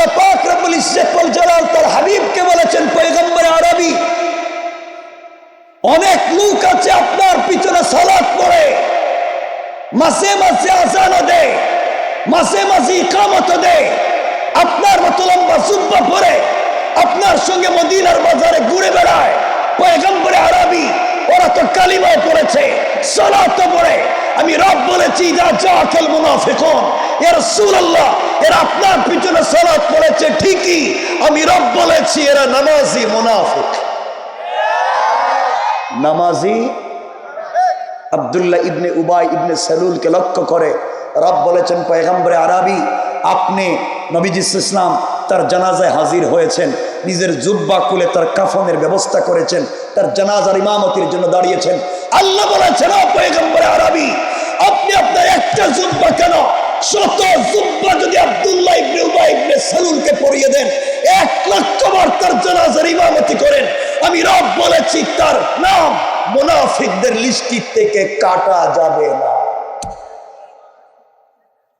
আল্লাহ পাক রব্বুল ইজ্জত ওয়াল জালাল তার হাবিবকে বলেছেন পয়গম্বর আরবি, অনেক লোক আছে আপনার পিছনে সালাত পড়ে, মাসে মাসে আযান দেয়, মাসে মাসে ইকামত দেয়, আপনার মতো লম্বা জুব্বা পরে আপনার সঙ্গে মদিনার বাজারে ঘুরে বেড়ায়। পয়গম্বর আরবি ওরা তো কালিমা পড়েছে, সালাত পড়ে। আমি রব বলেছি ইযা জাআকাল মুনাফিকুন, ইয়া রাসূলুল্লাহ এরা আপনার পিছনে সালাত পড়েছে ঠিকই, আমি রব বলেছি এরা নামাজি মুনাফিক। নামাজি আব্দুল্লাহ ইবনে উবাই ইবনে সালুলকে লক্ষ্য করে রব বলেছেন পয়গম্বর আরবি আপনি নবীজি ইসলাম তার জানাজায় হাজির হয়েছেন, নিজের জুব্বা খুলে তার কাফনের ব্যবস্থা করেছেন, তার জানাজার ইমামতির জন্য দাঁড়িয়েছেন। আল্লাহ বলেছেন ও পয়গম্বর আরবি আপনি আপনার একটা জুব্বা কেন, শত জুব্বা যদি আব্দুল্লাহ ইবনে উবাই ইবনে সালুলকে পরিয়ে দেন, 1,00,000 বার তার জানাজার ইমামতি করেন, আমি রব বলেছি তার নাম মুনাফিকদের লিস্ট থেকে কাটা যাবে না।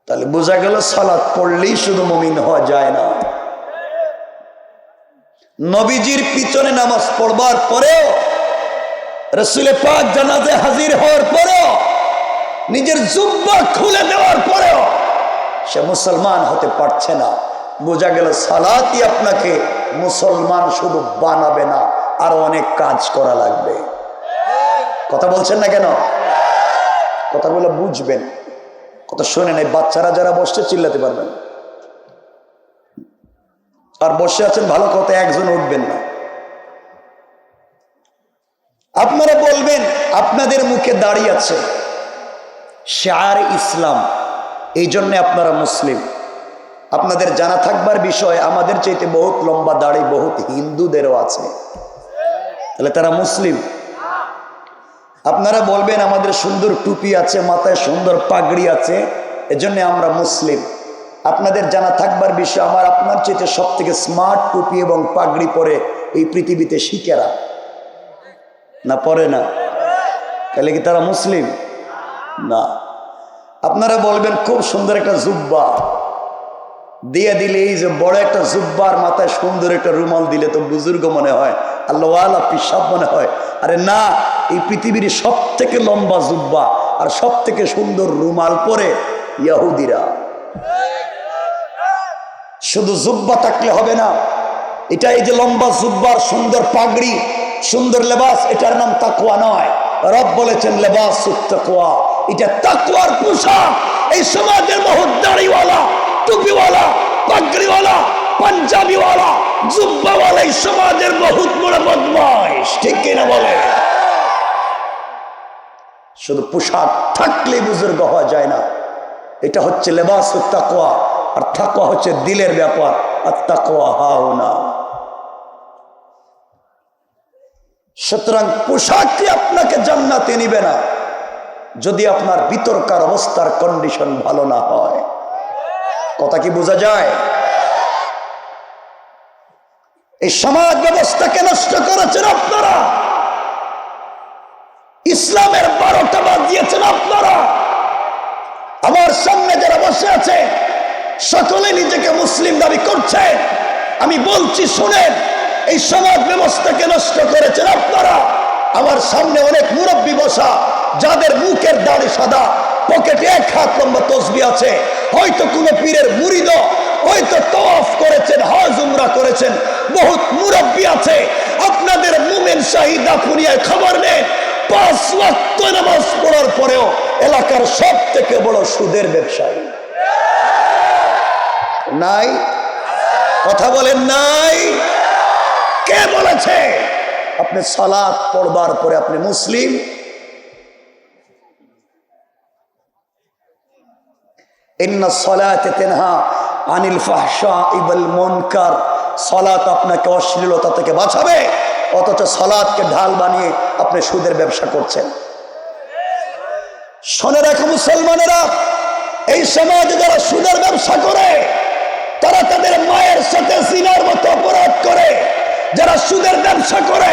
তাহলে বোঝা গেল সালাত পড়লেই শুধু মুমিন হওয়া যায় না। নবীজির পিছনে নামাজ পড়বার পরেও, রাসূল পাক জানাজায় হাজির হওয়ার পরেও, নিজের জুব্বা খুলে দেওয়ার পরেও সে মুসলমান হতে পারছে না। বোঝা গেল সালাতই আপনাকে মুসলমান শুধু বানাবে না, আরো অনেক কাজ করা লাগবে। কথা বলছেন না কেন? কথাগুলো বুঝবেন, কথা শুনে নেই। বাচ্চারা যারা বসছে চিল্লাতে পারবেন, আর বসে আছেন ভালো কথা, একজন উঠবেন না। আপনারা বলবেন আপনাদের মুখে দাড়ি আছে, শাআর ইসলাম, এই জন্য আপনারা মুসলিম। আপনাদের জানা থাকবার বিষয় আমাদের চাইতে বহুত লম্বা দাড়ি বহুত হিন্দুদেরও আছে, তাহলে তারা মুসলিম। আপনারা বলবেন আমাদের সুন্দর টুপি আছে, মাথায় সুন্দর পাগড়ি আছে, এজন্য আমরা মুসলিম। আপনাদের জানা থাকবার বিষয় আমার আপনার চাইতে সব থেকে স্মার্ট টুপি এবং পাগড়ি পরে এই পৃথিবীতে শিখেরা না, পরে না, তাহলে কি তারা মুসলিম না? আপনারা বলবেন খুব সুন্দর একটা জুব্বা দিয়ে দিলে, এই যে বড় একটা জুব্বার মাথায় সুন্দর একটা রুমাল দিলে তো বুজুর্গ মনে হয়, আল্লাহওয়ালা পিসাব মনে হয়। আরে না, এই পৃথিবীর সব থেকে লম্বা জুব্বা আর সব থেকে সুন্দর রুমাল পরে ইহুদিরা। শুধু জুব্বা থাকলে হবে না, এটা এই যে লম্বা জুব্বার সুন্দর পাগড়ি সুন্দর লেবাস, এটার নাম তাকওয়া নয়। রব বলেছেন লেবাসুত তাকওয়া, এটা তাকওয়ার পোশাক। এই সমাজের বহুত দাড়িওয়ালা, টুপিওয়ালা, পাগড়িওয়ালা, পাঞ্জাবিওয়ালা, জুব্বাওয়ালা এই সমাজের বহুত বড় বদমাইশ, ঠিক কিনা বলে? শুধু পোশাক থাকলে বুজুর্গ হওয়া যায় না। এটা হচ্ছে লেবাসুত তাকওয়া, আর তাকওয়া হচ্ছে দিলের ব্যাপার। আর তাকওয়া হাউনা, সুতরাং পোশাকই আপনাকে জান্নাতে নিবে না যদি আপনার ভিতরকার অবস্থার কন্ডিশন ভালো না হয়। কথা কি বোঝা যায়? এই সমাজ ব্যবস্থাকে নষ্ট করেছেন আপনারা, ইসলামের 12টা বাজিয়েছেন আপনারা। আমার সামনে যারা বসে আছে সকলে নিজেকে মুসলিম দাবি করছে। আমি বলছি শুনেন, এই সমাজ ব্যবস্থাকে নষ্ট করেছেন আপনারা। আমার সামনে অনেক মুরব্বী বসা, যাদের মুখের দাড়ি সাদা, পকেটে 1 হাত লম্বা তসবিহ আছে, হয়তো কোনো পীরের মুরিদ, হয়তো তওয়াফ করেছেন, হজ উমরা করেছেন। বহুত মুরব্বী আছে, আপনাদের মুমিন শাহিদ দাফনিয়ায় খবর নেন, 5 ওয়াক্ত নামাজ পড়ার পরেও এলাকার সব থেকে বড় সুদের ব্যবসায়ী। নাই? কথা বলেন নাই? কে বলেছে আপনি সালাত পড়বার পরে আপনি মুসলিম? ইন্নাস সালাতা তানহা আনিল ফাহশাই ওয়াল মুনকার, সালাত আপনাকে অশ্লীলতা থেকে বাঁচাবে, অথচ সালাতকে ঢাল বানিয়ে আপনি সুদের ব্যবসা করছেন। শুনে রাখো মুসলমানেরা, এই সমাজে যারা সুদের ব্যবসা করে তারা তাদের মায়ের সাথে জিনার মতো অপরাধ করে। যারা সুদের ব্যবসা করে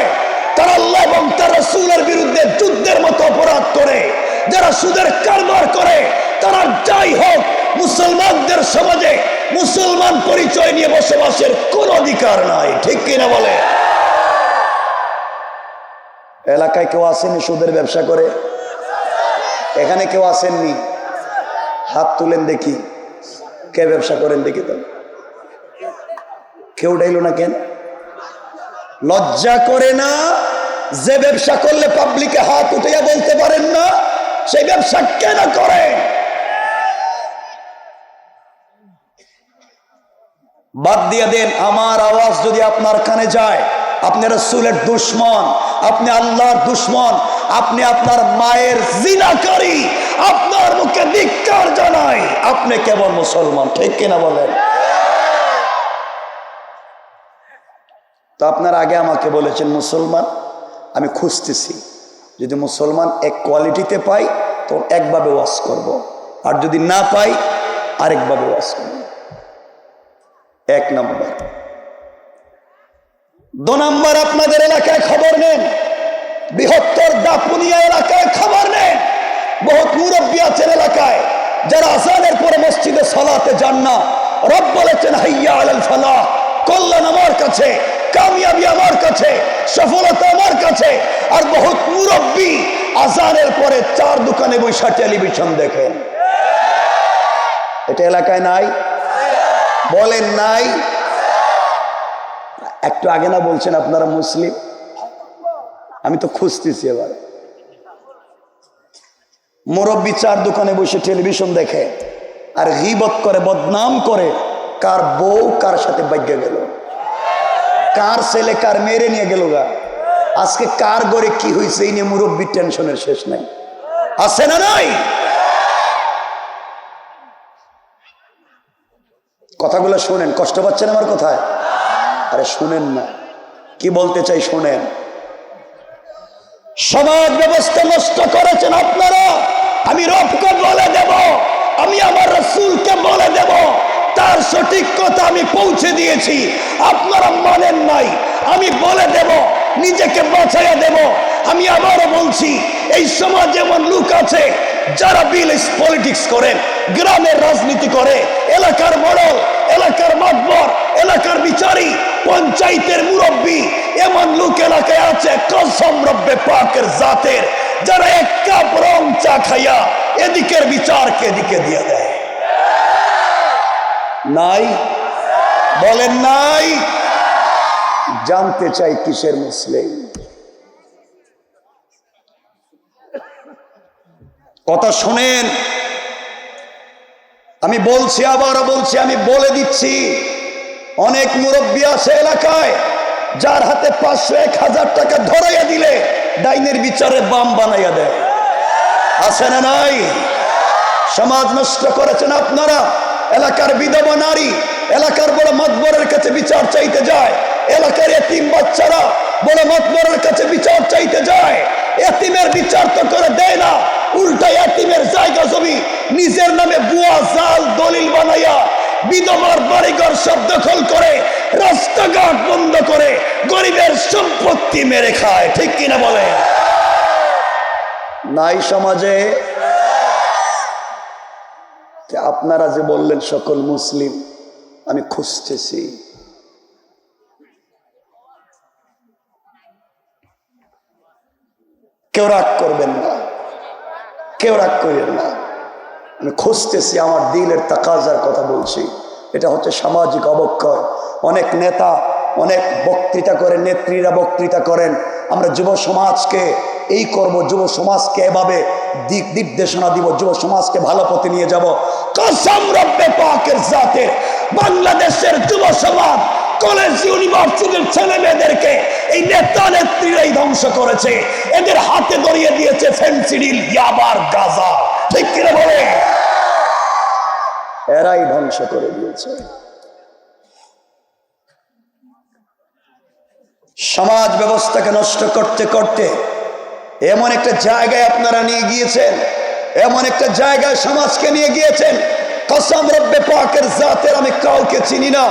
তারা আল্লাহ এবং তার রাসূলের বিরুদ্ধে যুদ্ধের মতো অপরাধ করে। যারা সুদের কারবার করে তারা যাই হোক মুসলমানদের সমাজে মুসলমান পরিচয় নিয়ে বসবাসের কোন অধিকার নাই, ঠিক কিনা বলে? এলাকায় কেউ আসেনি সুদের ব্যবসা করে? এখানে কেউ আসেননি? হাত তুলেন দেখি, কে ব্যবসা করেন দেখি তো। কেউ ডাইল না কেন? লজ্জা করে না? যে ব্যবসা করলে পাবলিকে হাত উঠাইয়া বলতে পারেন না, সেই ব্যবসা কেন করেন? বাদ দিয়ে দেন। আমার আওয়াজ যদি আপনার কানে যায়, আপনি রাসূলের দুশমন, আপনি আল্লাহর দুশমন, আপনি আপনার মায়ের জিনাকারী, আপনার মুখে ধিক্কার জানাই। আপনি কেবল মুসলমান, ঠিক কিনা বলেন? তো আপনার আগে আমাকে বলেছেন মুসলমান, আমি খুঁজতেছি, যদি মুসলমান এক কোয়ালিটিতে পাই তো একভাবে ওয়াজ করব, আর যদি না পাই আরেকভাবে ওয়াজ করব। এক নম্বর। দু নম্বর, আপনাদের এলাকায় খবর নেন, বৃহত্তর দাপুনিয়া এলাকায় খবর নেন। বহুত মুরব্বী আছেন এলাকায়, যারা আযানের পরে মসজিদে সালাতে যান না। রব বলেছেন হাইয়া আলাল ফালাহ, কল্যাণ আমার কাছে, কামিয়াবি আমার কাছে, সফলতা আমার কাছে। আর বহুত মুরব্বী আযানের পরে চার দোকানে বসে টেলিভিশন দেখেন। এটা এলাকায় নাই? বলেন নাই? একটু আগে না বলছেন আপনারা মুসলিম? আমি তো খুঁজতেছি। এবার মুরব্বী চার দোকানে বসে টেলিভিশন দেখে আর গীবত করে, বদনাম করে, কার বউ কার সাথে বাইকে গেল, কার ছেলে কার মেরে নিয়ে গেল গা, আজকে কার ঘরে কি হয়েছে এই নিয়ে মুরব্বীর টেনশনের শেষ নাই। আছে না নাই? কথাগুলো শোনেন, কষ্ট পাচ্ছেন আমার কথায়? আরে শুনেন না, কি বলতে চাই শোনেন। সমাজ ব্যবস্থা নষ্ট করেছেন আপনারা। আমি রবকে বলে দেব, আমি আমার রাসূলকে বলে দেব, তার সঠিক কথা আমি পৌঁছে দিয়েছি, আপনারা মানেন নাই। আমি বলে দেব, নিজেকে বাঁচাইয়া দেব। আমি আবারও বলছি, এই সমাজ এমন লোক আছে যারা বিলেস পলিটিক্স করেন, গ্রামের রাজনীতি করে, এলাকার মডল, এলাকার মাতবর, এলাকার বিচারী, পঞ্চায়েতের মুরব্বী, এমন লোক এলাকায় আছে কসম রব্বে পাকের জাতের, যারা এক কাপ রং চা খাইয়া এদিকের বিচারকে এদিকে দিয়ে দেয়। নাই? বলেন নাই? জানতে চাই কিসের মুসলিম? কথা শুনেন, আমি বলছি, আবারও বলছি, আমি বলে দিচ্ছি, অনেক মুরব্বী আছে এলাকায় যার হাতে 500-1000 টাকা ধরাইয়া দিলে ডাইনের বিচারে বাম বানাইয়া দেয়। আছে না নাই? সমাজ নষ্ট করেছেন আপনারা। এলাকার বিধবা নারী এলাকার বড় মাতবরের কাছে বিচার চাইতে যায়, এলাকার এতিম বাচ্চারা বড় মাতবরের কাছে বিচার চাইতে যায়। এতিমের বিচার তো করে দেয় না, উল্টা এতিমের জায়গা জমি নিজের নামে বুয়া জাল দলিল বানাইয়া বিধবার বাড়িঘর সব দখল করে, রাস্তাঘাট বন্ধ করে, গরিবের সম্পত্তি মেরে খায়। ঠিক কিনা বলে? নাই সমাজে? আপনারা যে বললেন সকল মুসলিম, আমি খুঁজতেছি। কেউ রাগ করবেন না, কেউ রাগ করেন না, আমি খুঁজতেছি, আমার দিলের তাকাজার কথা বলছি। এটা হচ্ছে সামাজিক অবক্ষয়। অনেক নেতা অনেক বক্তৃতা করেন, নেত্রীরা বক্তৃতা করেন, আমরা যুব সমাজকে এই করব, যুব সমাজকে এভাবে দিক নির্দেশনা দিব, যুব সমাজকে ভালো পথে নিয়ে যাব। কসম রব্বে পাকের জাতের, বাংলাদেশের যুব সমাজ, কলেজ ইউনিভার্সিটির ছেলে মেয়েদেরকে এই নেতা নেত্রীরাই ধ্বংস করেছে। এদের হাতে ধরিয়ে দিয়েছে ফেন্সিডিল, ইয়াবার, গাঁজা। ঠিক কিনা বলে? এরাই ধ্বংস করে দিয়েছে। সমাজ ব্যবস্থাকে নষ্ট করতে করতে এমন একটা জায়গায় আপনারা নিয়ে গিয়েছেন, এমন একটা জায়গায় সমাজকে নিয়ে গিয়েছেন, কসম রব্বে পাকের জাতের আমি কাউকে চিনি না।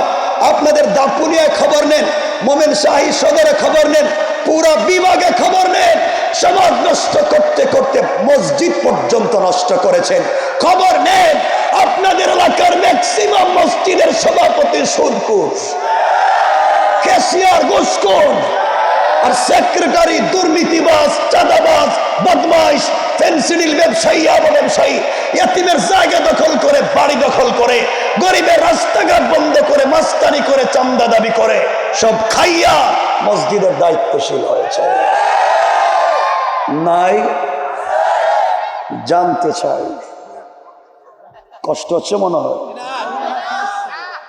আপনাদের দাপুনিয়ায় খবর নেন, মোমেন শাহী সদরে খবর নেন, পুরা বিভাগে খবর নেন। সমাজ নষ্ট করতে করতে মসজিদ পর্যন্ত নষ্ট করেছেন। খবর নেন আপনাদের এলাকার ম্যাক্সিমাম মসজিদের সভাপতি সুদখোর, ক্যাশিয়ার ঘুষখোর, আর সেক্রেটারি দুর্নীতিবাজ, চাঁদাবাজ, বদমাইশ, ফেন্সিডিল ব্যবসায়ী, ব্যবসায়ী, ইয়াতিমের জায়গা দখল করে, বাড়ি দখল করে, গরিবের রাস্তাঘাট বন্ধ করে, মাস্তানি করে, চান্দা দাবি করে, সব খাইয়া মসজিদের দায়িত্বশীল হয়েছে। নাই? জানতে চাই। কষ্ট হচ্ছে মনে হয়,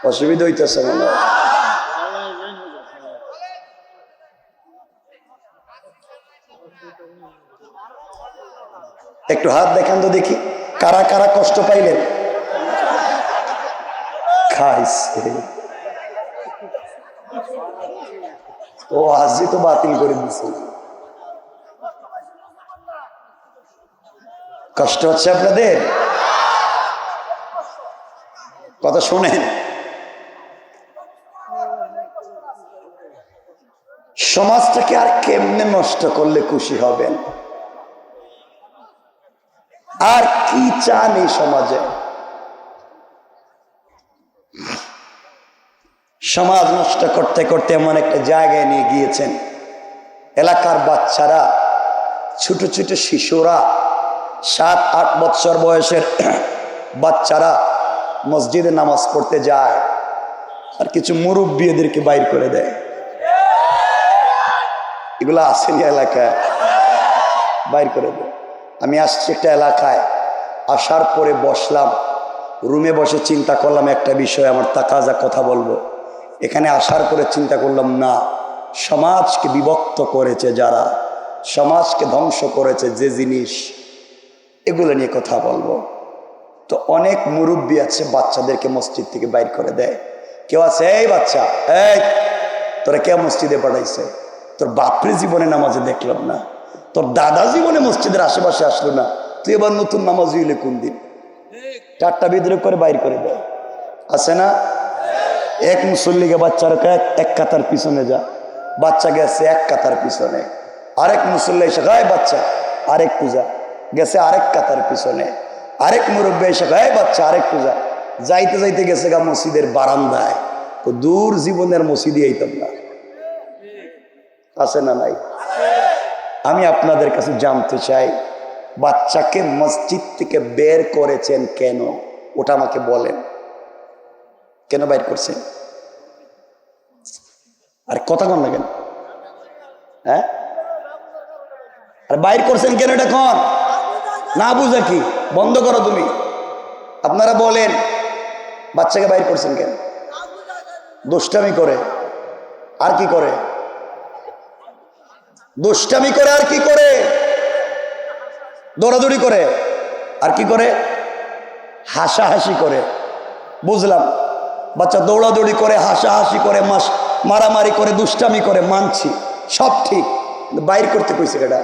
অসুবিধা হইতেছে মনে হয়। একটু হাত দেখান তো দেখি, কারা কারা কষ্ট পাইলেন? খাইছে ও, আজই তো বাতিল করে দিছে। কষ্ট হচ্ছে আপনাদের? কথা শোনেন, সমাজটাকে আর কেমনে নষ্ট করলে খুশি হবেন? আর কি চান এই সমাজে? সমাজ নষ্ট করতে করতে এমন একটা জায়গায় নিয়ে গিয়েছেন, এলাকার বাচ্চারা, ছোট ছোট শিশুরা, 7-8 বছর বয়সের বাচ্চারা মসজিদে নামাজ পড়তে যায়, আর কিছু মুরব্বী এদেরকে বাইর করে দেয়। এগুলো আসেনি এলাকায়, বাইর করে দেয়। আমি আসছি একটা এলাকায়, আসার পরে বসলাম, রুমে বসে চিন্তা করলাম একটা বিষয়, আমার তাকাজা কথা বলবো। এখানে আসার পরে চিন্তা করলাম, না, সমাজকে বিভক্ত করেছে যারা, সমাজকে ধ্বংস করেছে যে জিনিস, এগুলো নিয়ে কথা বলবো। তো অনেক মুরব্বী আছে বাচ্চাদেরকে মসজিদ থেকে বাইর করে দেয়। কেউ আছে, এই বাচ্চা, এই তোরা কে মসজিদে পাঠাইছে? তোর বাপরে জীবনে নামাজে দেখলাম না, তোর দাদা জীবনে মসজিদের আশেপাশে আসলো না, তুই এবার নতুন নামাজ হইলে কোন দিন? চারটা বিদ্রোহ করে বাইর করে দেয়। আছে না? এক মুসল্লিকে বাচ্চার এক কাতার পিছনে যা, বাচ্চা গেছে এক কাতার পিছনে, আরেক মুসল্লি এসে গায়ে বাচ্চা আরেক পূজা গেছে আরেক কাতার পিছনে, আরেক মুরব্বী এসে গায়ে বাচ্চা আরেক পূজা, যাইতে যাইতে গেছে গা মসজিদের বারান্দায়। তো দূর জীবনের মসজিদে আইতাম না। আছে না নাই? আমি আপনাদের কাছে জানতে চাই, বাচ্চাকে মসজিদ থেকে বের করেছেন কেন? ওটা আমাকে বলেন, কেন বাইর করছেন? আর কথা কন না কেন? হ্যাঁ, আর বাইর করছেন কেন? এটা কন না, বুঝা কি? বন্ধ করো তুমি। আপনারা বলেন, বাচ্চাকে বাইর করছেন কেন? দুষ্টামি করে, আর কি করে? দুষ্টামি করে, আর কি করে? দৌড়াদৌড়ি করে, আর কি করে? হাসাহাসি করে। বুঝলাম, বাচ্চা দৌড়াদৌড়ি করে, হাসাহাসি করে, মারামারি করে, দুষ্টামি করে, মানছি, সব ঠিক। বাইর করতে কইছে কেডা?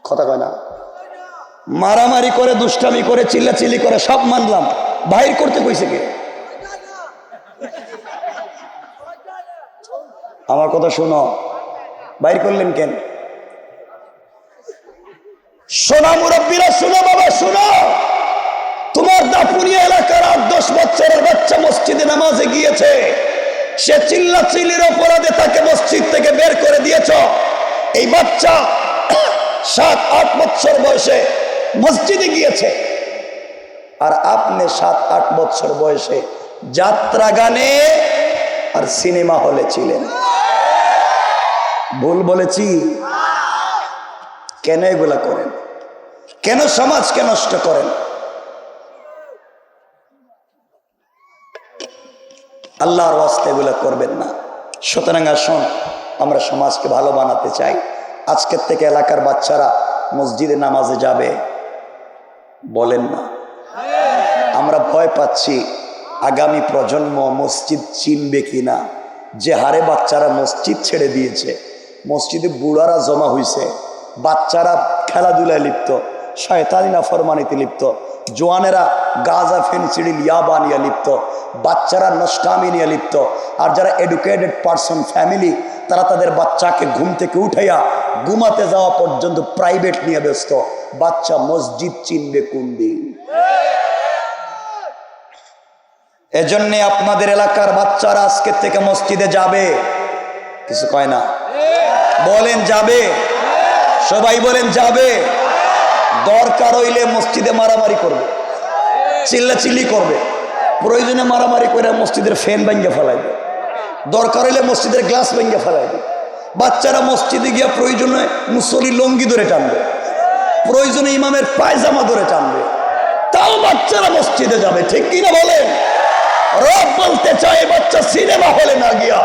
কথা কয় না। মারামারি করে, দুষ্টামি করে, চিল্লাচিল্লি করে, সব মানলাম, বাইর করতে কইছে কে? আমার কথা শোনো, বাইর করলেন কেন? শোনা মুরব্বীরা, শোনো বাবা, শোনো। তোমার দাপুরিয়া এলাকার 8-10 বছরের বাচ্চা মসজিদে নামাজে গিয়েছে, সে চিল্লাচিল্লির অপরাধে তাকে মসজিদ থেকে বের করে দিয়েছ। এই বাচ্চা 7-8 বছর বয়সে মসজিদে গিয়েছে, আর আপনি 7-8 বছর বয়সে যাত্রা গানে আর সিনেমা হলে ছিলেন। ভুল বলেছি? কেন এগুলা করেন? কেন সমাজকে নষ্ট করেন? আল্লাহর ওয়াস্তে এগুলা করবেন না। সুতরাং আসুন, আমরা সমাজকে ভালো বানাতে চাই। আজকের থেকে এলাকার বাচ্চারা মসজিদে নামাজে যাবে, বলেন না? আমরা ভয় পাচ্ছি আগামী প্রজন্ম মসজিদ চিনবে কিনা। যে হারে বাচ্চারা মসজিদ ছেড়ে দিয়েছে, মসজিদে বুড়ারা জমা হয়েছে, বাচ্চারা খেলাধুলায় লিপ্ত, শয়তানি নাফরমানিতে লিপ্ত, জোয়ানেরা গাঁজা ফেনসিডিল ইয়াবা নিয়ে লিপ্ত, বাচ্চারা নষ্টামি নিয়ে লিপ্ত। আর যারা এডুকেটেড পারসন ফ্যামিলি, তারা তাদের বাচ্চাকে ঘুম থেকে উঠাইয়া ঘুমাতে যাওয়া পর্যন্ত প্রাইভেট নিয়ে ব্যস্ত। বাচ্চা মসজিদ চিনবে কোন দিন? এজন্য আপনাদের এলাকার বাচ্চারা আজকের থেকে মসজিদে যাবে, কিছু কয় না? বলেন যাবে, সবাই বলেন যাবে। দরকার হইলে মসজিদে মারামারি করবে, চিল্লাচিল্লি করবে, প্রয়োজনে মারামারি করে মসজিদের ফ্যান ভেঙে ফেলাইবে, দরকার হইলে মসজিদের গ্লাস ভেঙে ফেলাইবে। বাচ্চারা মসজিদে গিয়া প্রয়োজনে মুসল্লি লঙ্গি ধরে টানবে, প্রয়োজনে ইমামের পায়জামা ধরে টানবে, তাও বাচ্চারা মসজিদে যাবে। ঠিক কিনা বলেন? রব বলতে চায় বাচ্চা সিনেমা হলে না গিয়া,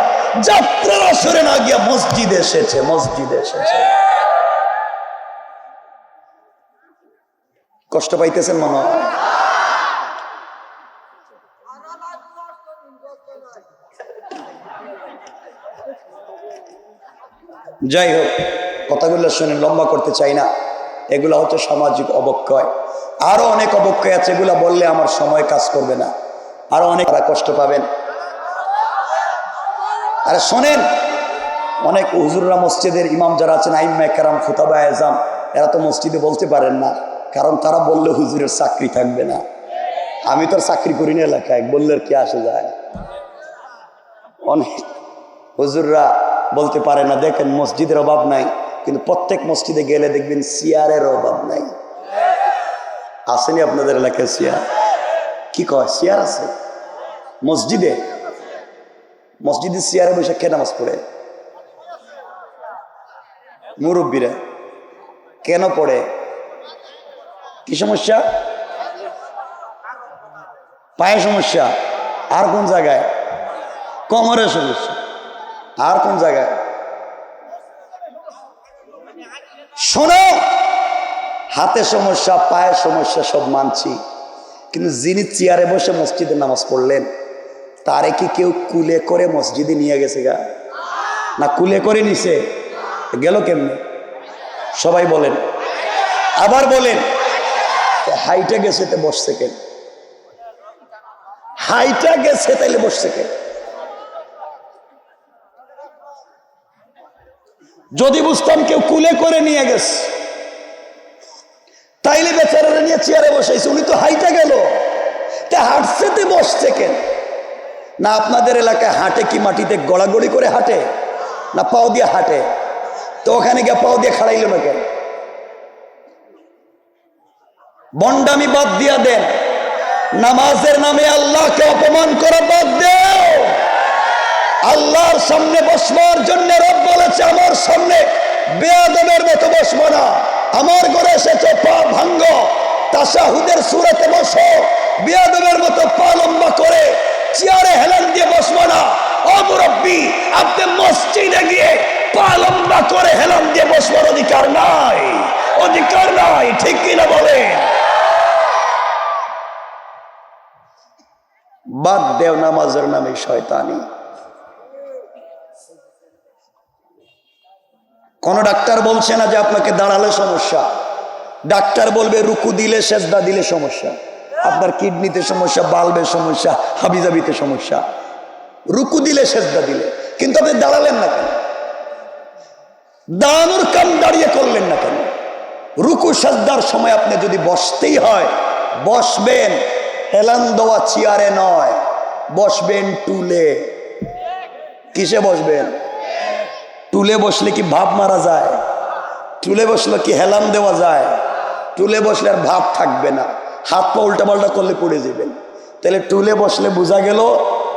যাত্রার আসরে না গিয়া মসজিদে এসেছে, মসজিদে এসেছে। কষ্ট পাইতেছেন মনে হয়? যাই হোক, কথাগুলো শুনে লম্বা করতে চাই না। এগুলো হচ্ছে সামাজিক অবক্ষয়। আরো অনেক অবক্ষয় আছে, এগুলা বললে আমার সময় কাজ করবে না, আরো অনেক কষ্ট পাবেন। আরে শোনেন, অনেক হুজুররা মসজিদের ইমাম যারা আছেন, আইম্মা কেরাম, খুতাবা আযম, এরা তো মসজিদে বলতে পারেন না, কারণ তারা বললে হুজুরের চাকরি থাকবে না। আমি তো চাকরি করি না এলাকায়, বললে কি আসে যায়। অনেক হুজুররা বলতে পারে না। দেখেন, মসজিদের অভাব নাই, কিন্তু প্রত্যেক মসজিদে গেলে দেখবেন চেয়ারের অভাব নাই। আসেনি আপনাদের এলাকায় চেয়ার? কি কয়, চেয়ার আছে মসজিদে? মসজিদের চেয়ারে বসে কে নামাজ পড়ে? মুরব্বীরা। কেন পড়ে? কি সমস্যা? পায়ে সমস্যা। আর কোন জায়গায়? কোমরের সমস্যা। আর কোন জায়গায়? শোনো, হাতে সমস্যা, পায়ের সমস্যা সব মানছি, কিন্তু যিনি চেয়ারে বসে মসজিদে নামাজ পড়লেন, তারে কি কেউ কুলে করে মসজিদে নিয়ে গেছে গা? না কুলে করে নিছে? গেল কেমনে? সবাই বলেন, আবার বলেন। হাইটে গেছে তো বসছে কেন? হাইটা গেছে তাইলে বসছে কেন? যদি বুঝতাম কেউ কুলে করে নিয়ে গেছে, তাইলে বেচারারা নিয়ে চেয়ারে বসাইছে। উনি তো হাইটা গেল, তা হাঁটছে তে বসছে কেন? না আপনাদের এলাকায় হাঁটে কি মাটিতে গড়াগড়ি করে হাঁটে, না পাও দিয়ে হাঁটে? তো ওখানে গিয়ে পাও দিয়ে খাড়াইল না কেন? বন্ডামি বাদ দিয়া দেন, নামাজের নামে আল্লাহকে অপমান করা বাদ দেও। আল্লাহর সামনে বসবার জন্য রব বলেছে, আমার সামনে বেয়াদবের মতো বসবো না। আমার ঘরে এসেছে, পা ভাঙ্গ, তাশাহুদের সূরাতে বসো, বেয়াদবের মতো পা লম্বা করে চেয়ারে হেলান দিয়ে বসবো না। ও মুরব্বি, আপনি মসজিদে গিয়ে পা লম্বা করে হেলান দিয়ে বসবার অধিকার নাই, অধিকার নাই। ঠিক কিনা বলেন? বাদ দেও নামাজের নামে শয়তানি। কোন ডাক্তার বলছে না যে আপনাকে দাঁড়ালে সমস্যা, ডাক্তার বলবে রুকু দিলে, সেজদা দিলে সমস্যা। আপনার কিডনিতে সমস্যা, বাল্বের সমস্যা, হাবিজাবিতে সমস্যা, রুকু দিলে, সেজদা দিলে। কিন্তু আপনি দাঁড়ালেন না কেন? দাঁড়ানোর কাম দাঁড়িয়ে করলেন না কেন? রুকু সেজদার সময় আপনি যদি বসতেই হয়, বসবেন হেলান দেওয়া চেয়ারে নয়, বসবেন টুলে। কিসে বসবেন? টুলে বসলে কি ভাব মারা যায়? টুলে বসলে কি হেলান দেওয়া যায়? টুলে বসলে আর ভাব থাকবে না, হাত পা উল্টা পাল্টা করলে পড়ে যাবেন। তাহলে টুলে বসলে বোঝা গেল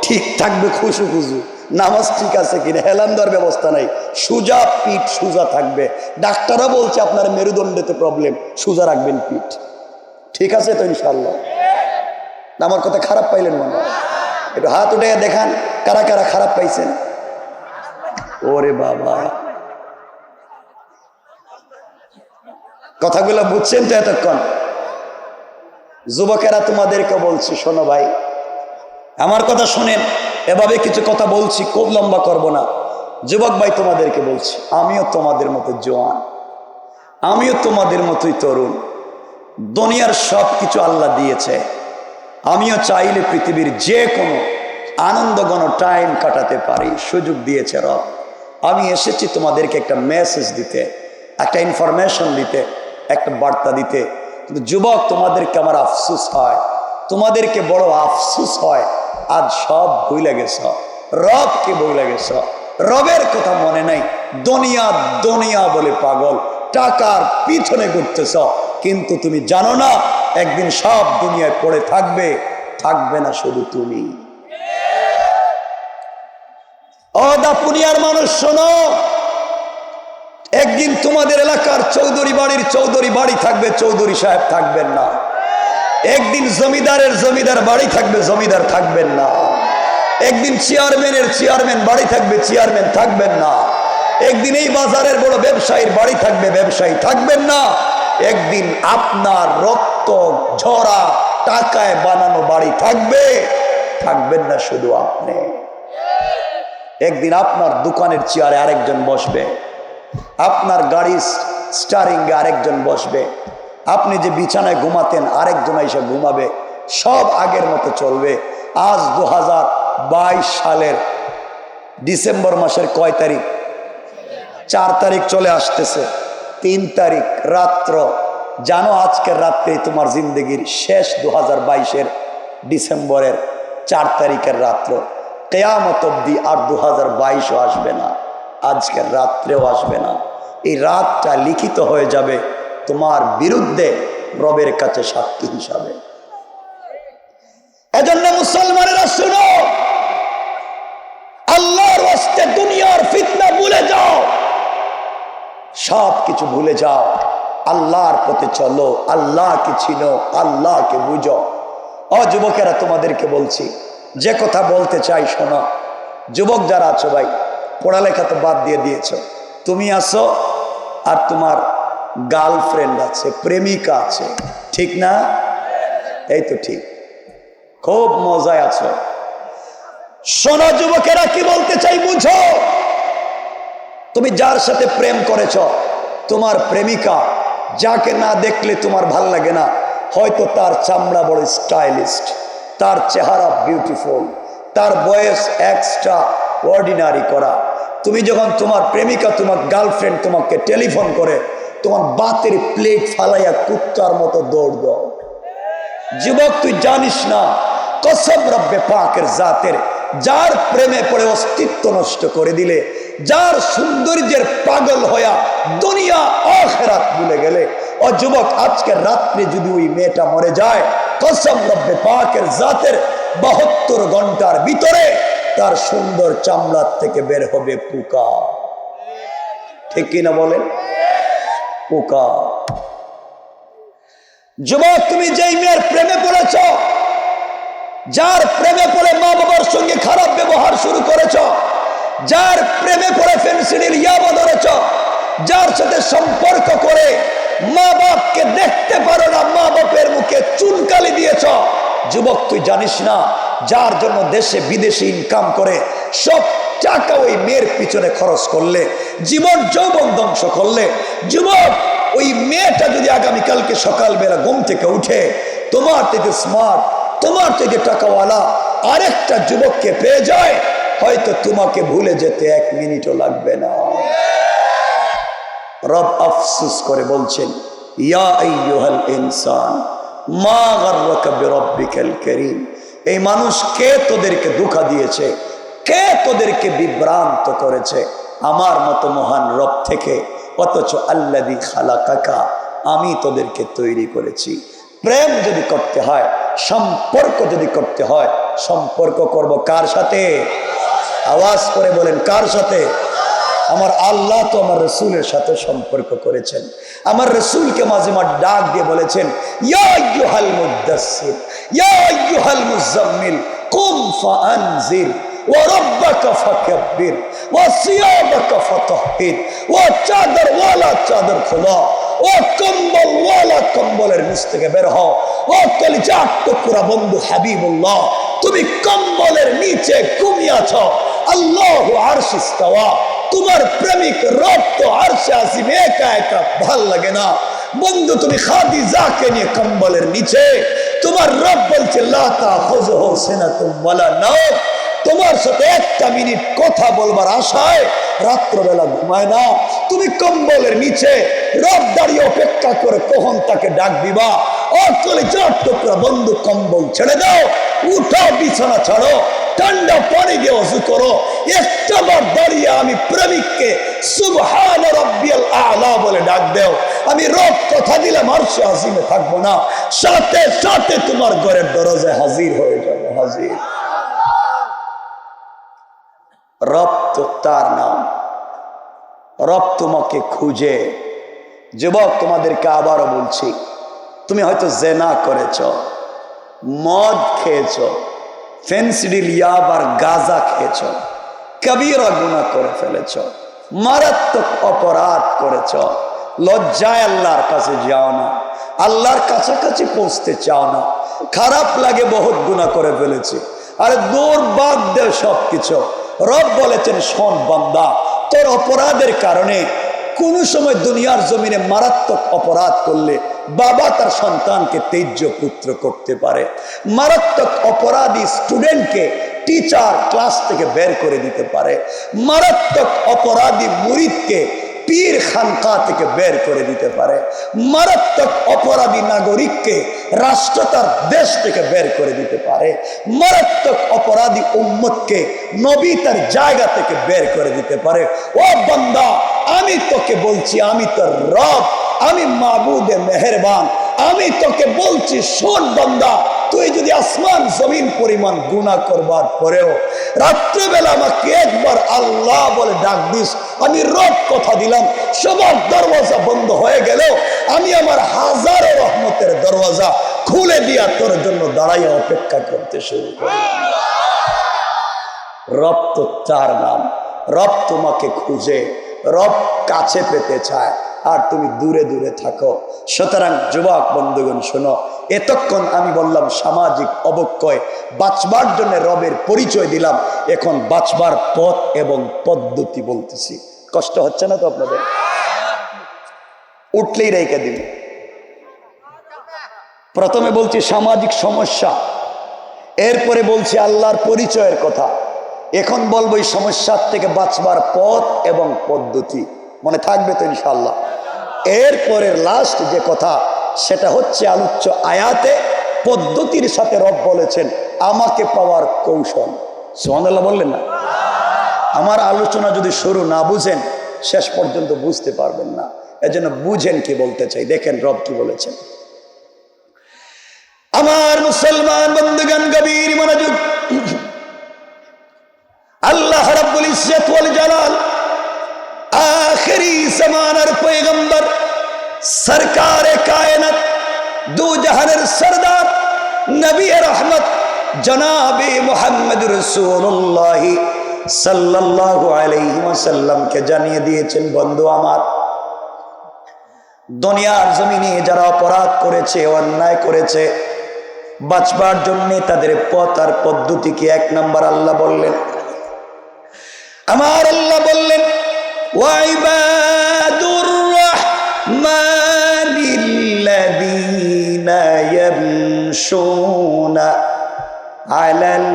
ঠিক থাকবে, খুশু খুশু নামাজ ঠিক আছে কিনা। হেলান দেওয়ার ব্যবস্থা নাই, সোজা পিঠ সোজা থাকবে। ডাক্তারও বলছে আপনার মেরুদণ্ডেতে প্রবলেম, সোজা রাখবেন পিঠ। ঠিক আছে তো ইনশাল্লাহ? আমার কথা খারাপ পাইলেন মনে হয়? একটু হাত উঠে দেখান কারা কারা খারাপ পাইছেন। ওরে বাবা, কথাগুলো বুঝছেন তো এতক্ষণ? যুবকেরা তোমাদেরকে বলছি, শোনো ভাই, আমার কথা শোনেন। এভাবে কিছু কথা বলছি, খুব লম্বা করব না। যুবক ভাই তোমাদেরকে বলছি, আমিও তোমাদের মতো জোয়ান, আমিও তোমাদের মতোই তরুণ। দুনিয়ার সব কিছু আল্লাহ দিয়েছে। আমিও চাইলে পৃথিবীর যে কোনো আনন্দঘন টাইম কাটাতে পারি, সুযোগ দিয়েছে রব। আমি এসেছি তোমাদেরকে একটা মেসেজ দিতে, একটা ইনফরমেশন দিতে, একটা বার্তা দিতে। কিন্তু যুবক, তোমাদেরকে আমার আফসোস হয়, তোমাদেরকে বড় আফসোস হয়, আজ সব ভুলে গেছ, রবকে ভুলে গেছ, রবের কথা মনে নাই। দুনিয়া দুনিয়া বলে পাগল, টাকার পিছনে ঘুরতেছ, কিন্তু তুমি জানো না একদিন সব দুনিয়ায় পড়ে থাকবে, থাকবে না শুধু তুমি। ও দাপুনিয়ার মানুষ শোনো, একদিন তোমাদের এলাকার চৌধুরী বাড়ির চৌধুরী বাড়ি থাকবে, চৌধুরী সাহেব থাকবেন না। একদিন জমিদারের জমিদার বাড়ি থাকবে, জমিদার থাকবেন না। একদিন চেয়ারম্যানের চেয়ারম্যান বাড়ি থাকবে, চেয়ারম্যান থাকবেন না। একদিন এই বাজারের বড় ব্যবসায়ীর বাড়ি থাকবে, ব্যবসায়ী থাকবেন না। একদিন আপনার রক্ত ঝরা টাকায় বানানো বাড়ি থাকবে, থাকবেন না শুধু আপনি। একদিন আপনার দোকানের চেয়ারে আরেকজন বসবে, আপনার গাড়ির স্টারিংয়ে আরেকজন বসবে, আপনি যে বিছানায় ঘুমাতেন আরেকজন এসে ঘুমাবে। সব আগের মতো চলবে। আজ 2022 সালের ডিসেম্বর মাসের কয় তারিখ? 4 তারিখ চলে আসতেছে। 3 তারিখ রাত্র, জানো আজকের রাত্রে তোমার জিন্দগির শেষ। 2022-এর ডিসেম্বরের 4 তারিখের রাত্র, কেয়ামত অবধি আর 2022ও আসবে না, আজকের রাত্রেও আসবে না। এই রাতটা লিখিত হয়ে যাবে তোমার বিরুদ্ধে রবের কাছে সাক্ষী হিসাবে। এজন্য মুসলমানেরা শুনো, আল্লাহর ওয়াস্তে দুনিয়ার ফিতনা ভুলে যাও, সব কিছু ভুলে যাও, আল্লাহর পথে চলো, আল্লাহকে চিনো, আল্লাহকে বুঝো। ও যুবকেরা, তোমাদেরকে বলছি, যে কথা বলতে চাই শোনো। যুবক যারা আছো ভাই, পড়ালেখা তো বাদ দিয়ে দিয়েছ, তুমি আছো আর তোমার গার্লফ্রেন্ড আছে, প্রেমিকা আছে, ঠিক না? এই তো ঠিক, খুব মজায় আছো। শোনো যুবকেরা, কি বলতে চাই বুঝো। তুমি যার সাথে প্রেম করেছ, তোমার প্রেমিকা, যাকে না দেখলে তোমার ভাল লাগে না, হয়তো তার চামড়া বড় স্টাইলিস্ট, তার চেহারা বিউটিফুল, তার বয়স এক্সট্রা অর্ডিনারি করা। তুমি যখন তোমার প্রেমিকা, তোমার গার্লফ্রেন্ড তোমাকে টেলিফোন করে, তোমার বাতের প্লেট ফালাইয়া কুত্তার মতো দৌড় দাও। যুবক, তুই জানিস না, কসম রব্বে পাকের জাতের, যার প্রেমে পড়ে অস্তিত্ব নষ্ট করে দিলে, যার সৌন্দর্যের পাগল হইয়া দুনিয়া আখিরাত ভুলে গেলে, ও যুবক, আজকের রাত্রে যদি ওই মেয়েটা মরে যায়, কসম রব্বে পাকের জাতের 72 ঘন্টার ভিতরে তার সুন্দর চামড়ার থেকে বের হবে পোকা। ঠিক কিনা বলেন? পোকা। যুবক, তুমি যেই মেয়ের প্রেমে পড়েছ, যার প্রেমে পড়ে মা বাবার সঙ্গে খারাপ ব্যবহার শুরু করেছ, যার প্রেমে পড়ে ফেন্সিডিল ইয়াবা ধরেছ, যার সাথে সম্পর্ক করে মা বাপকে দেখতে পারো না, মা বাপের মুখে চুনকালি দিয়েছ, যুবক তুই জানিস না, যার জন্য দেশে বিদেশে ইনকাম করে সব টাকা ওই মেয়ের পিছনে খরচ করলে, জীবন যৌবন ধ্বংস করলে, যুবক ওই মেয়েটা যদি আগামীকালকে সকালবেলা ঘুম থেকে উঠে তোমার থেকে স্মার্ট, তোমার থেকে টাকাওয়ালা আরেকটা যুবককে পেয়ে যায়, হয়তো তোমাকে ভুলে যেতে 1 মিনিটও লাগবে না। রব আফসোস করে বলছেন, ইয়া আইয়ুহাল ইনসান মা গাররাকা বিরাব্বিকাল কারীম। এই মানুষ কে তোদেরকে ধোঁকা দিয়েছে, কে তোদেরকে বিভ্রান্ত করেছে আমার মতো মহান রব থেকে, অথচ আল্লাযী খালাকাকা, আমি তোদেরকে তৈরি করেছি। প্রেম যদি করতে হয়, সম্পর্ক যদি করতে হয়, সম্পর্ক করব কার সাথে? আওয়াজ করে বলেন, কার সাথে? আমার আল্লাহ তো আমার রসুলের সাথে সম্পর্ক করেছেন। আমার রসুলকে মাঝে মাঝে ডাক দিয়ে বলেছেন, ইয়া আইয়ুহাল মুদাসসির ইয়া আইয়ুহাল মুজাম্মিল কুম ফাআনজির ওয়া রাব্বাকা ফাকাব্বির ওয়া সিয়াবাকা ফাতাহহির ওয়া চাদর ওয়ালা চাদর খোলা, ও কম্বল ওয়ালা কম্বলের নিচ থেকে বের হও। ও কলিজার টুকরা বন্ধু হাবিবুল্লাহ, তুমি কম্বলের নিচে ঘুমিয়ে আছো, আল্লাহু আরশে ইস্তাওয়া। তোমার প্রেমিক রব তো আরশে আজিম একা একা ভাল লাগে না, বন্ধু তুমি খাদিজাকে নিয়ে কম্বলের নিচে, তোমার রব বলছে লা তাখুযুহু সিনাতুম ওয়ালা নাওম, তোমার সাথে একটা মিনিট কথা বলবার আশায় রাত্রবেলা ঘুমায় না, তুমি কম্বলের নিচে রব দাঁড়িয়ে অপেক্ষা করে কখন তাকে ডাক দিবা। ও কলিজার টুকরা বন্ধু, কম্বল ছেড়ে দাও, উঠো, বিছানা ছাড়ো, ঠান্ডা পানি দিয়ে ওযু করো, একটাবার দাঁড়িয়ে আমি প্রেমিককে সুবহান রাব্বিয়াল আ'লা বলে ডাক দাও। আমি রব কথা দিলাম আরশে আজিমে থাকবো না, সাথে সাথে তোমার ঘরের দরজায় হাজির হয়ে যাবে। হাজির। রব তো তার নাম, রব তোমাকে খুঁজে। যুবক, তোমাদেরকে আবারও বলছি, তুমি হয়তো জেনা করেছ, মদ খেয়েছ, ফেন্সিডিল, ইয়াবার, গাঁজা খেয়েছ, কবিরা গুনাহ করে ফেলেছ, মারাত্মক অপরাধ করেছ, লজ্জায় আল্লাহর কাছে যাও না, আল্লাহর কাছাকাছি পৌঁছতে চাও না, খারাপ লাগে বহুত গুনাহ করে ফেলেছি, আরে দূর বাদ দেও সবকিছু। রব বলেছেন, শোন বান্দা, তোর অপরাধের কারণে কোন সময় দুনিয়ার জমিনে মারাত্মক অপরাধ করলে বাবা তার সন্তানকে তেজ্য পুত্র করতে পারে। মারাত্মক অপরাধী স্টুডেন্টকে টিচার ক্লাস থেকে বের করে দিতে পারে। মারাত্মক অপরাধী মুরিদকে পীর খানকা থেকে বের করে দিতে পারে। মারাত্মক অপরাধী নাগরিককে রাষ্ট্র তার দেশ থেকে বের করে দিতে পারে। মারাত্মক অপরাধী উম্মতকে নবী তার জায়গা থেকে বের করে দিতে পারে। ও বান্দা, আমি তোকে বলছি, আমি তোর রব, আমি মাবুদে মেহেরবান, আমি তোকে বলছি, শোন বান্দা, তুই যদি আসমান জমিন পরিমাণ গুনাহ করবার পরেও রাত্রেবেলা আমাকে একবার আল্লাহ বলে ডাক দিস, আমি রব কথা দিলাম, সবার দরওয়াজা বন্ধ হয়ে গেলেও আমি আমার হাজারো রহমতের দরওয়াজা খুলে দিয়া তোর জন্য দাঁড়াইয়া অপেক্ষা করতে শুরু করি। রব তো তার নাম, রব তোমাকে খুঁজে, রব কাছে পেতে চায়, আর তুমি দূরে দূরে থাকো। সুতরাং যুবক বন্ধুগণ, শোনো, এতক্ষণ আমি বললাম সামাজিক অবক্ষয়, বাঁচবার জন্য রবের পরিচয় দিলাম, এখন বাঁচবার পথ এবং পদ্ধতি বলতেছি। কষ্ট হচ্ছে না তো আপনাদের? উঠলেই রেখে দিন। প্রথমে বলছি সামাজিক সমস্যা, এরপরে বলছি আল্লাহর পরিচয়ের কথা, এখন বলবো এই সমস্যার থেকে বাঁচবার পথ এবং পদ্ধতি। মনে থাকবে তো ইনশাআল্লাহ? এরপরের লাস্ট যে কথা, সেটা হচ্ছে আলোচ্য আয়াতে পদ্ধতির সাথে রব বলেছেন আমাকে পাওয়ার কৌশল। সুবহানাল্লাহ বললেন না? আমার আলোচনা যদি শুরু না বুঝেন শেষ পর্যন্ত বুঝতে পারবেন না, এজন্য বুঝেন কি বলতে চাই। দেখেন রব কি বলেছেন। আমার মুসলমান বন্ধুগণ, গভীর মনোযোগ। আল্লাহ রাব্বুল ইজ্জত ওয়াল জালাল আখিরি জামানার পয়গম্বর, সরকারে কায়নাত, দু জাহানের সরদার, নবী রহমত জনাবে মুহাম্মদ রাসূলুল্লাহ সাল্লাল্লাহু আলাইহি ওয়াসাল্লামকে জানিয়ে দিয়েছেন, বন্ধু আমার, দুনিয়ার জমিনে যারা অপরাধ করেছে, অন্যায় করেছে, বাঁচবার জন্য তাদের পথ আর পদ্ধতি কি? এক নাম্বার আল্লাহ বললেন, আমার আল্লাহ বললেন, ওয়াইবাদুর রাহমানিল্লাযীনা ইয়ামশুনা আলাল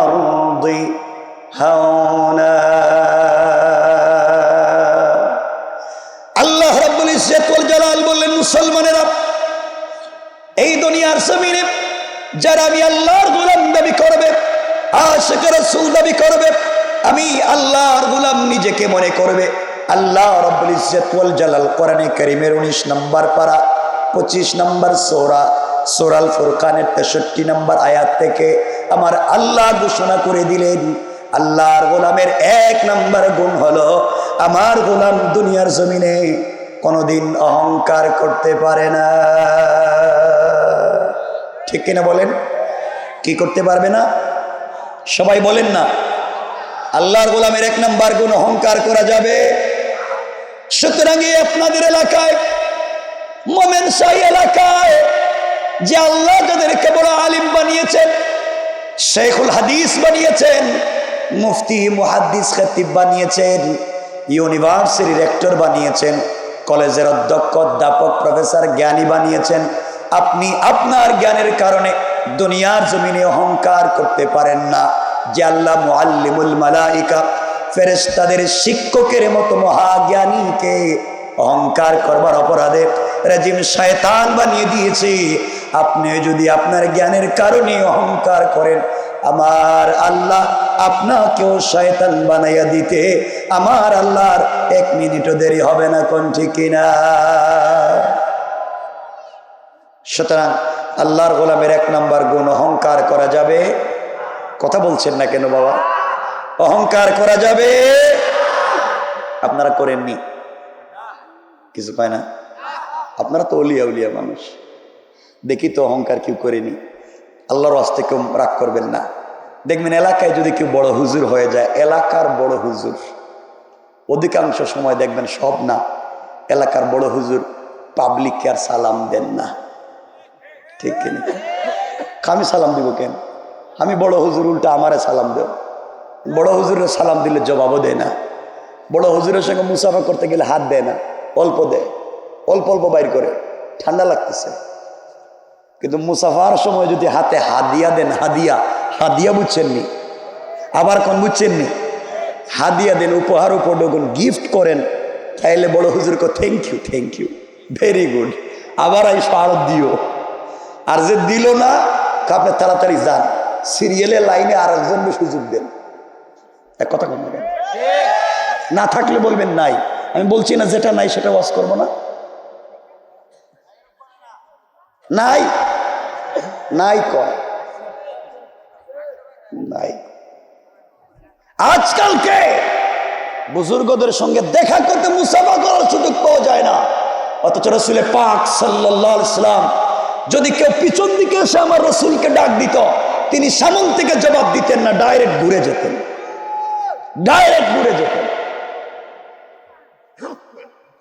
আরদি হাওনা। আল্লাহ রাব্বুল ইজ্জত ওয়াল জালাল বললেন, মুসলমানেরা, এই দুনিয়ার জমিনে যারা আমি আল্লাহর গোলাম দাবি করবে, আশিক রাসূল দাবি করবে, আমি আল্লাহর গোলাম নিজেকে মনে করবে, আল্লাহ রাব্বুল ইজ্জত ওয়াল জালাল কোরআনে কারীমের 19 নম্বর পারা 25 নম্বর সূরা সূরাল ফুরকানের 63 নম্বর আয়াত থেকে আমার আল্লাহ ঘোষণা করে দিলেন, আল্লাহর গোলামের এক নম্বর গুণ হলো, আমার গোলাম দুনিয়ার জমিনে কোনোদিন অহংকার করতে পারে না। ঠিক কিনা বলেন? কি করতে পারবে না? সবাই বলেন না। আল্লাহর গোলামের এক নাম্বার গুণ অহংকার করা যাবে। সুতরাং আপনাদের এলাকায়, মোমেন শাহী এলাকায়, যে আল্লাহ যাদেরকে বড় আলিম বানিয়েছেন, শেখুল হাদিস বানিয়েছেন, মুফতি মুহাদ্দিস খতিব বানিয়েছেন, ইউনিভার্সিটি রেক্টর বানিয়েছেন, কলেজের অধ্যক্ষ, অধ্যাপক, প্রফেসর, জ্ঞানী বানিয়েছেন। আপনি আপনার জ্ঞানের কারণে দুনিয়ার জমিনে অহংকার করতে পারেন না যে আল্লাহ মুআল্লিমুল মালাইকা, ফেরেশতাদের শিক্ষকের মতো মহাজ্ঞানীকে অহংকার করবার অপরাধে রাজিম শয়তান বানিয়ে দিয়েছে। আপনি যদি আপনার জ্ঞানের কারণে অহংকার করেন, আমার আল্লাহ আপনাকেও শয়তান বানাইয়া দিতে আমার আল্লাহর 1 মিনিটও দেরি হবে না। কোন ঠিক কিনা? সুতরাং আল্লাহর গোলামের 1 নম্বর গুণ, অহংকার করা যাবে। কথা বলছেন না কেন বাবা? অহংকার করা যাবে। আপনারা করেননি, কিছু পায় না। আপনারা তো অলিয়া উলিয়া মানুষ, দেখি তো অহংকার কেউ করেনি। আল্লাহর ওয়াস্তে কেউ রাগ করবেন না। দেখবেন এলাকায় যদি কেউ বড় হুজুর হয়ে যায়, এলাকার বড় হুজুর, অধিকাংশ সময় দেখবেন, সব না, এলাকার বড় হুজুর পাবলিককে আর সালাম দেন না। ঠিক কিনা? আমি সালাম দিব কেন? আমি বড় হুজুর, উল্টা আমারে সালাম দেব। বড় হুজুরের সালাম দিলে জবাবও দেয় না। বড় হুজুরের সঙ্গে মুসাফা করতে গেলে হাত দেয় না, অল্প দেয়, অল্প অল্প বাইর করে, ঠান্ডা লাগতেছে। কিন্তু মুসাফার সময় যদি হাতে হাদিয়া দেন, হাদিয়া, হাদিয়া বুঝছেননি? আবার কোন বুঝছেননি? হাদিয়া দেন, উপহার উপঢৌকন গিফট করেন, তাইলে বড় হুজুরকে thank you, thank you, very good, আবার এই আরো দিও। আর যে দিল না, আপনি তাড়াতাড়ি যান, সিরিয়ালে লাইনে আর একজনকে সুযোগ দেন। এক কথা বলবেন না, থাকলে বলবেন নাই। আমি বলছি না যেটা নাই সেটা ওয়াজ করবো না। নাই নাই কয় নাই। আজকালকে বুজুর্গদের সঙ্গে দেখা করতে, মুসাফা করার সুযোগ পাওয়া যায় না। অথচ রাসূল পাক সাল্লাল্লাহু আলাইহি ওয়াসাল্লাম যদি কেউ পিছন দিকে এসে আমার রাসূলকে ডাক দিত, তিনি সামন থেকে জবাব দিতেন না, ডাইরেক্ট ঘুরে যেতেন, ডাইরেক্ট ঘুরে যেতেন।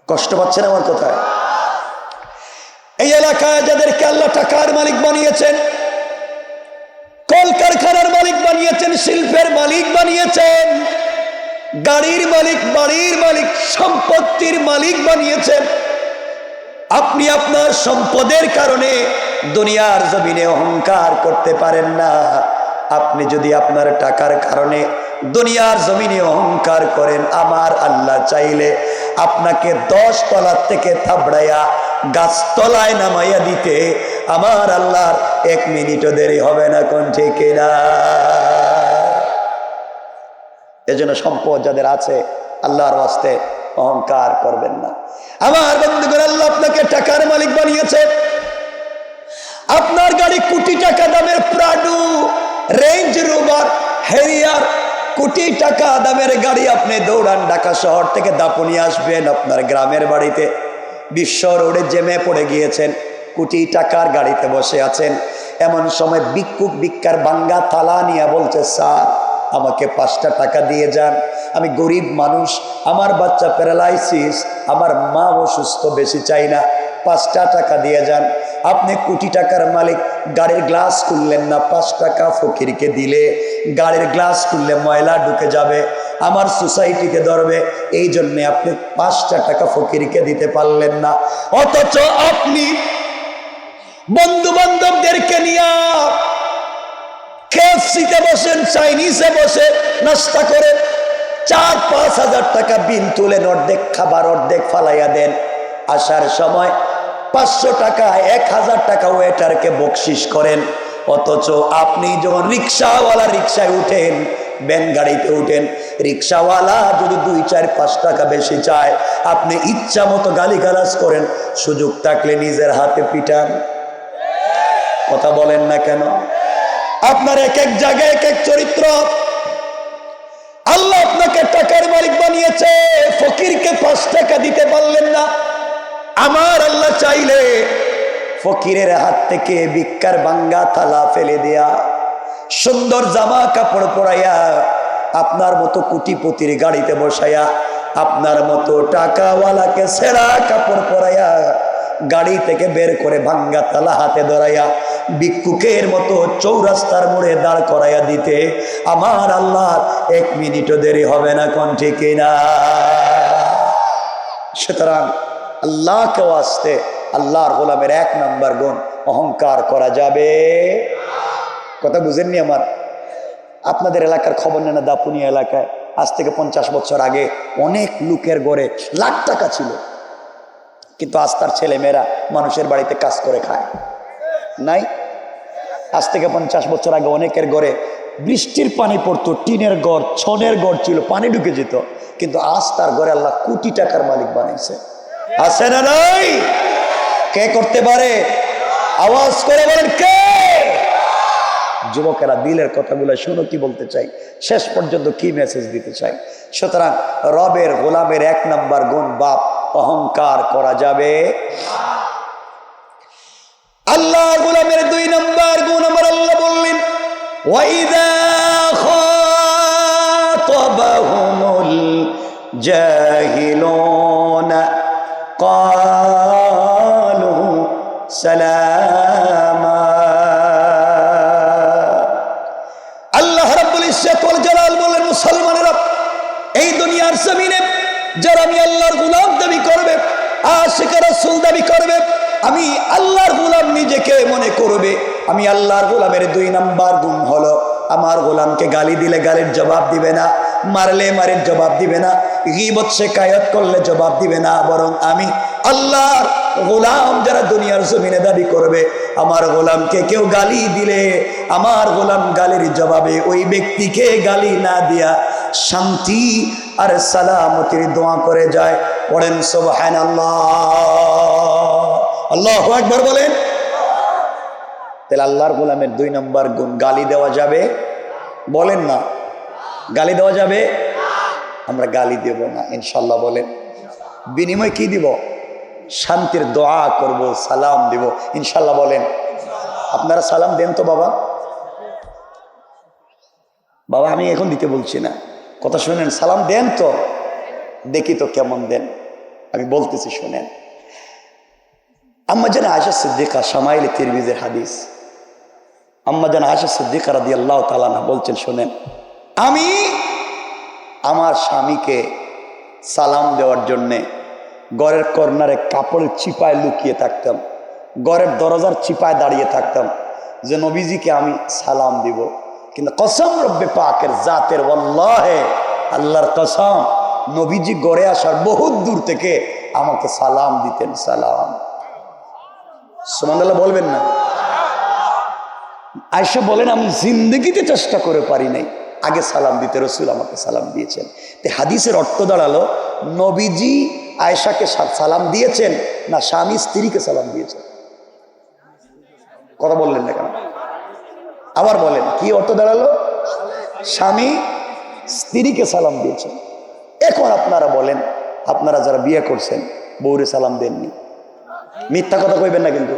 কষ্ট পাচ্ছেন আমার কথায়? এই এলাকায় যাদেরকে আল্লাহ টাকার মালিক বানিয়েছেন, কলকারখানার মালিক বানিয়েছেন, শিল্পের মালিক বানিয়েছেন, গাড়ির মালিক, বাড়ির মালিক, সম্পত্তির মালিক বানিয়েছেন, আপনি আপনার সম্পদের কারণে দুনিয়ার জমিনে অহংকার করতে পারেন না। আপনি যদি আপনার টাকার কারণে দুনিয়ার জমিনে অহংকার করেন, আমার আল্লাহ চাইলে আপনাকে 10 তলা থেকে থাবড়াইয়া গাছতলায় নামাইয়া দিতে আমার আল্লাহর 1 মিনিটও দেরি হবে না। কোন ঠিক না? এজন্য সম্পদ যাদের আছে, আল্লাহর ওয়াস্তে অহংকার করবেন না। আমার বন্ধুগণ, আল্লাহ আপনাকে টাকার মালিক বানিয়েছে। আপনার গাড়ি কোটি টাকা দামের প্রাডু, রেঞ্জ রোভার, হ্যারিয়ার, কোটি টাকা দামের গাড়ি আপনি দৌড়ান, ঢাকা শহর থেকে দাপুনি আসবেন আপনার গ্রামের বাড়িতে, বিশ্ব রোডে জেমে পড়ে গিয়েছেন, কোটি টাকার গাড়িতে বসে আছেন। এমন সময় ভিক্ষুক ভিক্ষার ভাঙ্গা থালা নিয়ে বলছে, স্যার আমাকে 5টা টাকা দিয়ে যান, আমি গরিব মানুষ, আমার বাচ্চা প্যারালাইসিস, আমার মা অসুস্থ, বেশি চাই না, 5টা টাকা দিয়ে যান। আপনি কোটি টাকার মালিক, গাড়ির গ্লাস খুললেন না, 5 টাকা ফকিরকে দিলে গাড়ির গ্লাস খুললে ময়লা ঢুকে যাবে, আমার সোসাইটিকে ধরবে, এই জন্যে আপনি 5টা টাকা ফকিরকে দিতে পারলেন না। অথচ আপনি বন্ধু বান্ধবদেরকে নিয়ে কেএফসিতে বসেন, চাইনিজে বসে নাস্তা করেন, 4-5 হাজার টাকা বিল তুলেন, অর্ধেক খাবার অর্ধেক ফালাইয়া দেন। আসার সময় 500 টাকা 1000 টাকা ওয়েটারকে বকশিস করেন। অথচ আপনি যখন রিক্সাওয়ালা রিক্সায় উঠেন, ভ্যান গাড়িতে উঠেন, রিক্সাওয়ালা যদি 2-4-5 টাকা বেশি চায়, আপনি ইচ্ছা মতো গালিগালাজ করেন, সুযোগ থাকলে নিজের হাতে পিটান। কথা বলেন না কেন? আপনার এক এক জায়গায় এক এক চরিত্র। আল্লাহ আপনাকে টাকার মালিক বানিয়েছে, ফকিরকে 5 টাকা দিতে পারলেন না। আমার আল্লাহ চাইলে ফকিরের হাত থেকে ভিক্ষার ভাঙ্গা থালা ফেলে দেয়া, সুন্দর জামা কাপড় পরাইয়া, আপনার মতো কোটিপতির গাড়িতে বসাইয়া, আপনার মতো টাকাওয়ালাকে ছেঁড়া কাপড় পরাইয়া গাড়ি থেকে বের করে ভাঙ্গা তালা হাতে ধরাইয়া ভিক্ষুকের মতো চৌরাস্তার মোড়ে দাঁড় করাইয়া দিতে আমার আল্লাহর 1 মিনিটও দেরি হবে না। কোন ঠিক না? সুতরাং আল্লাহকেও আসতে আল্লাহর গোলামের 1 নম্বর গুণ অহংকার করা যাবে। কথা বুঝেননি আমার? আপনাদের এলাকার খবর নেন, দাপুনিয়া এলাকায় আজ থেকে 50 বছর আগে অনেক লোকের ঘরে লাখ টাকা ছিল, কিন্তু আজ তার ছেলেমেয়েরা মানুষের বাড়িতে কাজ করে খায় নাই। আজ থেকে 50 বছর আগে অনেকের ঘরে বৃষ্টির পানি পড়তো, টিনের ঘর, ছনের ঘর ছিল, পানি ঢুকে যেত, কিন্তু আজ তার ঘরে আল্লাহ কোটি টাকার মালিক বানাইছে। আছে না নাই? কে করতে পারে? আওয়াজ করে বলেন কে? যুবকেরা দিলের কথাগুলো শুনো, কি বলতে চাই, শেষ পর্যন্ত কি মেসেজ দিতে চাই। সুতরাং রবের গোলামের 1 নম্বর গুণ বাপ, অহংকার করা যাবে। আল্লাহ গোলামের 2 নম্বর গুণ আমার আল্লাহ বললেন, ওয়াইদা খাতাবাহুমুল জাহিলুনা ক্বালু সালামা। আল্লাহ রাব্বুল ইজ্জত ওয়াল জালাল বলেন, মুসলমানেরা, এই দুনিয়ার জমিনে যারা আমি আল্লাহর গোলাম দাবি করবে, আশিক রাসূল দাবি করবে, আমি আল্লাহর গোলাম নিজেকে মনে করবে, আমি আল্লাহর গোলামের 2 নম্বর গুণ হলো, আমার গোলামকে গালি দিলে গালির জবাব দিবে না, মারলে মারের জবাব দিবে না, গীবত শিকায়ত করলে জবাব দিবে না, বরং আমি আল্লাহর গোলাম যারা দুনিয়ার জমিনে দাবি করবে, আমার গোলামকে কেউ গালি দিলে আমার গোলাম গালির জবাবে ওই ব্যক্তিকে গালি না দিয়া শান্তি আর সালামতির দোয়া করে যায়। পড়েন সুবহানাল্লাহ, আল্লাহু আকবার বলেন। তাহলে আল্লাহর গোলামের 2 নম্বর গুণ, গালি দেওয়া যাবে? বলেন না, গালি দেওয়া যাবে? আমরা গালি দেব না ইনশাল্লাহ। বলেন বিনিময় কি দিব? শান্তির দোয়া করব, সালাম দিব ইনশাল্লাহ। বলেন আপনারা সালাম দেন তো বাবা? বাবা আমি এখন দিতে বলছি না, কথা শুনেন, সালাম দেন তো, দেখি তো কেমন দেন, আমি বলতেছি শুনেন। আম্মা জান আয়েশা সিদ্দিকা, শামাইল তিরমিজির হাদিস, আম্মা জান আয়েশা সিদ্দিকা রাদিয়াল্লাহু তাআলা আনহা বলছেন, শুনেন, আমি আমার স্বামীকে সালাম দেওয়ার জন্যে ঘরের কর্নারে কাপড়ের চিপায় লুকিয়ে থাকতাম, ঘরের দরজার চিপায় দাঁড়িয়ে থাকতাম যে নবীজিকে আমি সালাম দিব। কিন্তু কসম রব্বে পাকের জাতের, ওয়াল্লাহে আল্লাহর কসম, নবীজি গড়ে আসার বহুত দূর থেকে আমাকে সালাম দিতেন। সালাম সুবহানাল্লাহ বলবেন না? আয়েশা বলেন, আমি জিন্দগিতে চেষ্টা করে পারি নাই, আগে সালাম দিতে রাসূল আমাকে সালাম দিয়েছেন। তো হাদিসের অর্থ দাঁড়ালো, নবীজি আয়েশাকে সালাম দিয়েছেন না স্বামী স্ত্রীকে সালাম দিয়েছেন? কথা বললেন না কেন? আবার বলেন, কি অর্থ দাঁড়ালো? স্বামী স্ত্রীকে সালাম দিয়েছেন। এখন আপনারা বলেন, আপনারা যারা বিয়ে করছেন বউরে সালাম দেননি, মিথ্যা কথা কইবেন না কিন্তু,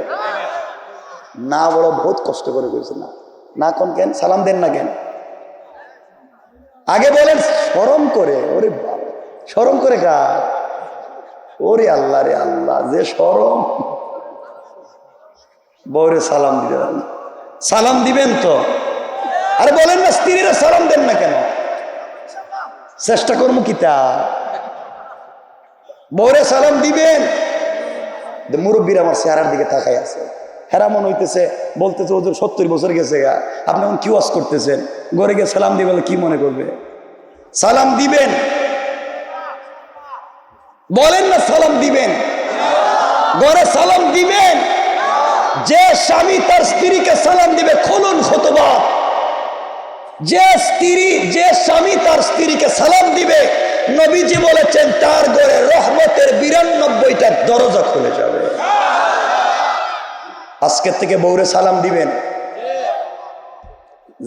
না বড় বহুত কষ্ট করে কইছেন না, না কোন কেন সালাম দেন না কেন? আগে বলেন শরম করে। ওরে বাবা, শরম করে কার? ওরে আল্লাহ রে আল্লাহ, যে শরম। বউরে সালাম দিবেন, সালাম দিবেন তো? আরে বলেন না, স্ত্রীরা সালাম দেন না কেন? চেষ্টা করবো কি তা? বউরে সালাম দিবেন। মুরব্বীর আমার চেহারার দিকে তাকাই আছে, হেরা মন হইতেছে, বলতেছে ওদের 70 বছর গেছে গা, আপনি এখন কি ওয়াজ করতেছেন, ঘরে গিয়ে সালাম দিবেন, কি মনে করবে? সালাম দিবেন, বলেন না সালাম দিবেন, ঘরে সালাম দিবেন। যে স্বামী তার স্ত্রীকে সালাম দিবে, খুলুন খুতবা, যে স্বামী তার স্ত্রীকে সালাম দিবে, নবীজি বলেছেন তার ঘরে রহমতের 92টা দরজা খুলে যাবে। আজকের থেকে বউরে সালাম দিবেন।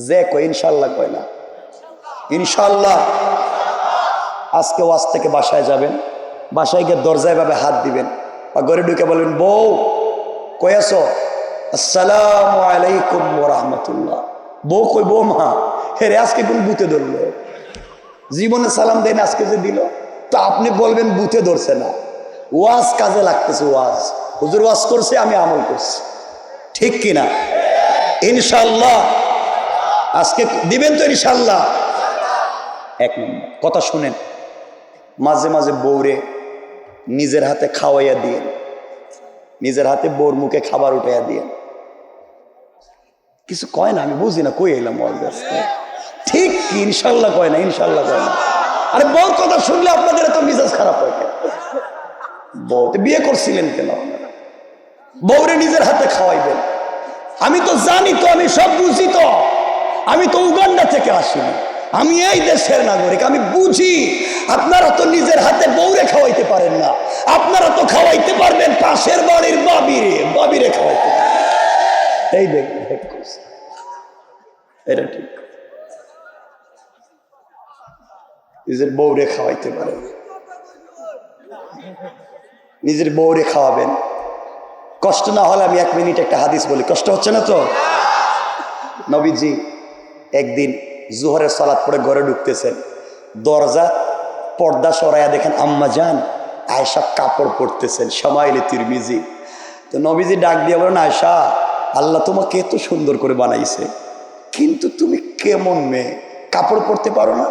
যে কই ইনশাল্লাহ কয় না, ইনশাল্লাহ। আজকে ওয়াজ থেকে বাসায় যাবেন, বাসায় গিয়ে দরজায় ভাবে হাত দিবেন, বা ঘরে ঢুকে বলবেন, বউ কই আছো? আসসালামু আলাইকুম ওয়া রাহমাতুল্লাহ। বউ কই, বউ মা, হেরে আজকে কোন বুতে ধরলো? জীবনে সালাম দেন, আজকে যে দিল। তো আপনি বলবেন বুতে ধরছে না, ওয়াজ কাজে লাগতেছে, ওয়াজ হুজুর ওয়াজ করছে, আমি আমল করছি, ঠিক কিনা? ইনশাল্লাহ আজকে দিবেন তো ইনশাল্লাহ। 1 নম্বর কথা শুনেন, মাঝে মাঝে বউরে নিজের হাতে খাওয়াইয়া দিয়ে, নিজের হাতে বোর মুখে খাবার উঠাইয়া দিয়ে। কিছু কয় না, আমি বুঝি না, কই এলাম ঠিক কি ইনশাল্লাহ কয় না, ইনশাল্লাহ কয় না। আরে বউর কথা শুনলে আপনাদের এত মিজাজ খারাপ হয় কেন? বউ বিয়ে করছিলেন কেন আপনারা? বউরে নিজের হাতে খাওয়াইবেন। আমি তো জানি তো, আমি সব বুঝি তো, আমি তো উগান্ডা থেকে আসিনি, আমি এই দেশের নাগরিক, আমি বুঝি। আপনারা তো নিজের হাতে বউরে খাওয়াইতে পারেন না, আপনারা তো খাওয়াইতে পারবেন পাশের বাড়ির বাবিরে খাওয়াইতে পারবেন। এই দেখ, এটা ঠিক, নিজের বউরে খাওয়াইতে পারেন, নিজের বউরে খাওয়াবেন। কষ্ট না হলে আমি 1 মিনিট একটা হাদিস বলি, কষ্ট হচ্ছে না তো? নবীজি একদিন জোহরের সালাত পড়ে ঘরে ঢুকতেছেন, দরজা পর্দা সরাইয়া দেখেন আম্মা জান আয়েশা কাপড় পরতেছেন, শামাইলে তিরমিজি। তো নবীজি ডাক দিয়ে বলেন, আয়েশা, আল্লাহ তোমাকে এত সুন্দর করে বানাইছে, কিন্তু তুমি কেমন মেয়ে, কাপড় পরতে পারো না?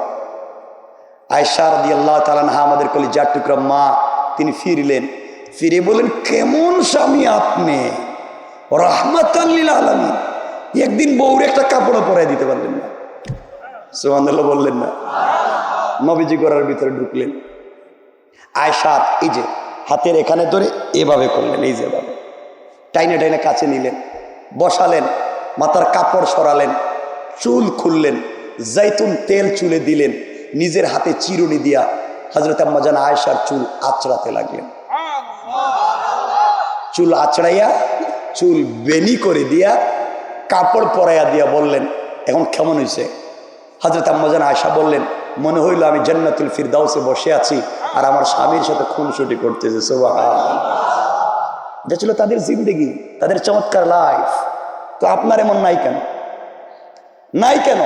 আয়েশা রাদিয়াল্লাহু তাআলা আনহা, আমাদের কলিজার টুকরা মা, তিনি ফিরলেন, ফিরে বলেন, কেমন স্বামী আপনি, রাহমাতাল লিল আলামিন, একদিন বউরে একটা কাপড় পরাই দিতে পারলেন না। সুবহানাল্লাহ বললেন না? নবীজি ঘরের ভিতরে ঢুকলেন, আয়েশা এই যে হাতের এখানে ধরে এভাবে করলেন, এই যে ভাবে টাইনে টাইনে কাছে নিলেন, বসালেন, মাথার কাপড় সরালেন, চুল খুললেন, জাইতুন তেল চুলে দিলেন, নিজের হাতে চিরুনি দিয়া হযরত আম্মা জান আয়েশার চুল আঁচড়াতে লাগলেন। চুল আঁচড়াইয়া, চুল বেনি করে দিয়া, কাপড় পরাইয়া দিয়া বললেন, এখন কেমন হয়েছে? হযরত আম্মা জান আয়েশা বললেন, মনে হইল আমি জান্নাতুল ফিরদাউসে বসে আছি আর আমার স্বামীর সাথে খুনসুটি করতেছে। সুবহানাল্লাহ। এটা ছিল তাদের জিন্দেগি, তাদের চমৎকার লাইফ। তো আপনার এমন নাই কেন? নাই কেন?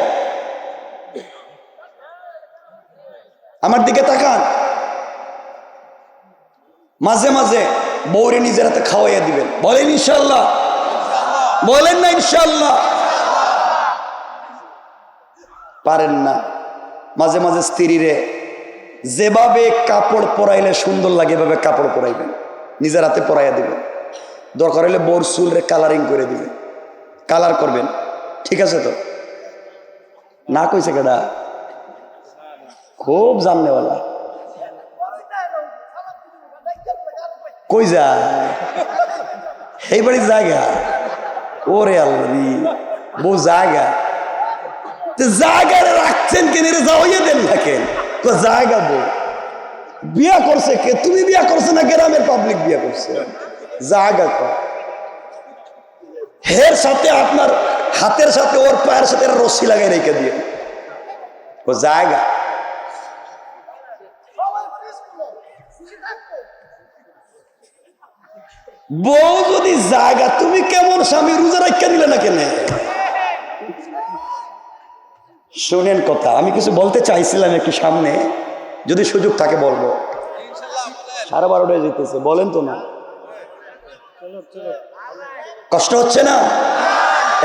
আমার দিকে তাকান, মাঝে মাঝে বউরে নিজের হাতে খাওয়াইয়া দিবেন। বলেন ইনশাআল্লাহ, বলেন না ইনশাআল্লাহ? পারেন না? মাঝে মাঝে স্ত্রীরে যেভাবে কাপড় পরাইলে সুন্দর লাগে এভাবে কাপড় পরাইবেন, নিজের হাতে পরাইয়া দিবেন। দরকার হলে বউর চুলরে কালারিং করে দিবেন, কালার করবেন। ঠিক আছে তো? না কইছে কেডা? খুব জাননেওয়ালা। কই যায় এই বাড়ির জায়গা? ওরে আল্লাহ, বউ জায়গা জায়গা রাখছেন কেন? যাওয়াইয়া দেন না কেন? জায়গা বউ বিয়া করছে কে? তুমি বিয়া করছে না গ্রামের পাবলিক বিয়া করছে? জায়গা কর। হের সাথে আপনার হাতের সাথে ওর পায়ের সাথে রশি লাগাই রেখে দিয়ে ও জায়গা। বউ যদি জায়গা, তুমি কেমন স্বামী? রোজা রাখা নিলে না কেন? শোনেন কথা, আমি কিছু বলতে চাইছিলাম একটু সামনে, যদি সুযোগ থাকে বলবো। 12:30 যেতেছে, বলেন তো না? কষ্ট হচ্ছে না?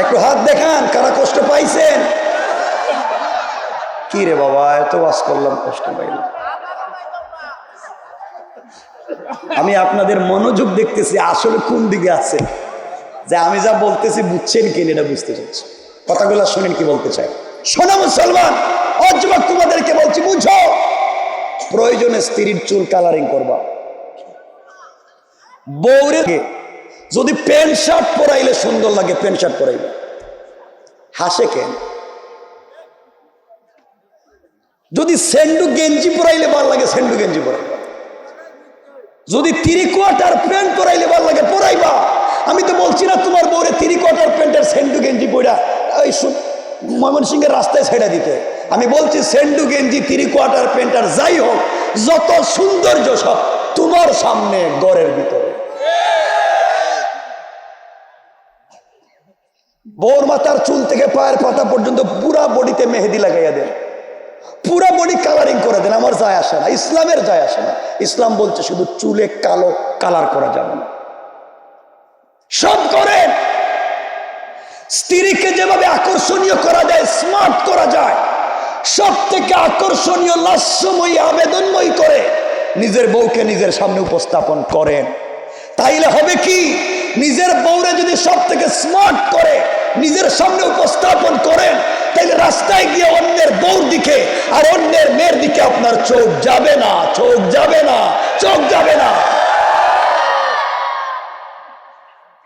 একটু হাত দেখান কারা কষ্ট পাইছেন। কি রে বাবা, এত ওয়াজ করলাম, কষ্ট পাইলাম। আমি আপনাদের মনোযোগ দেখতেছি আসলে কোন দিকে আছে, যে আমি যা বলতেছি বুঝছেন কিনা এটা বুঝতে চাচ্ছি। কথাগুলো শুনেন কি বলতে চাই। শোনো মুসলমান, অযুবক তোমাদেরকে বলছি, বুঝো, প্রয়োজনে স্ত্রীর চুল কালারিং করবা। বউরে যদি প্যান্ট শার্ট পরাইলে সুন্দর লাগে, প্যান্ট শার্ট পরাইবা। হাসে কেন? যদি সেন্ডু গেঞ্জি পরাইলে ভালো লাগে, সেন্ডু গেঞ্জি পরাইবা। যদি 3/4 প্যান্ট পরাইলে ভালো লাগে, পরাইবা। আমি তো বলছি না তোমার বউরে 3/4 প্যান্টের সেন্ডু গেঞ্জি পরা ওই ময়মনসিংহের রাস্তায় ছেড়ে দিতে। আমি বলছি সেন্ডু গেঞ্জি, 3/4 প্যান্ট আর যাই হোক, যত সৌন্দর্য সব তোমার সামনে ঘরের ভিতরে। বউর মাথার চুল থেকে পায়ের পাতা পর্যন্ত পুরা বডিতে মেহেদি লাগাইয়া দেন, পুরা বডি কালারিং করে দেন, আমার যায় আসে না, ইসলামের যায় আসে না। ইসলাম বলছে শুধু চুলে কালো কালার করা যাবে না। সব করেন। স্ত্রীকে যেভাবে আকর্ষণীয় করা যায়, স্মার্ট করা যায়, সব থেকে আকর্ষণীয় লাস্যময়ী আবেদনময়ী করে নিজের বউকে নিজের সামনে উপস্থাপন করেন। তাইলে হবে কি, নিজের বউরে যদি সব থেকে স্মার্ট করে নিজের সামনে উপস্থাপন করেন, তাইলে রাস্তায় গিয়ে অন্যের বউর দিকে আর অন্যের মেয়ের দিকে আপনার চোখ যাবে না, চোখ যাবে না, চোখ যাবে না।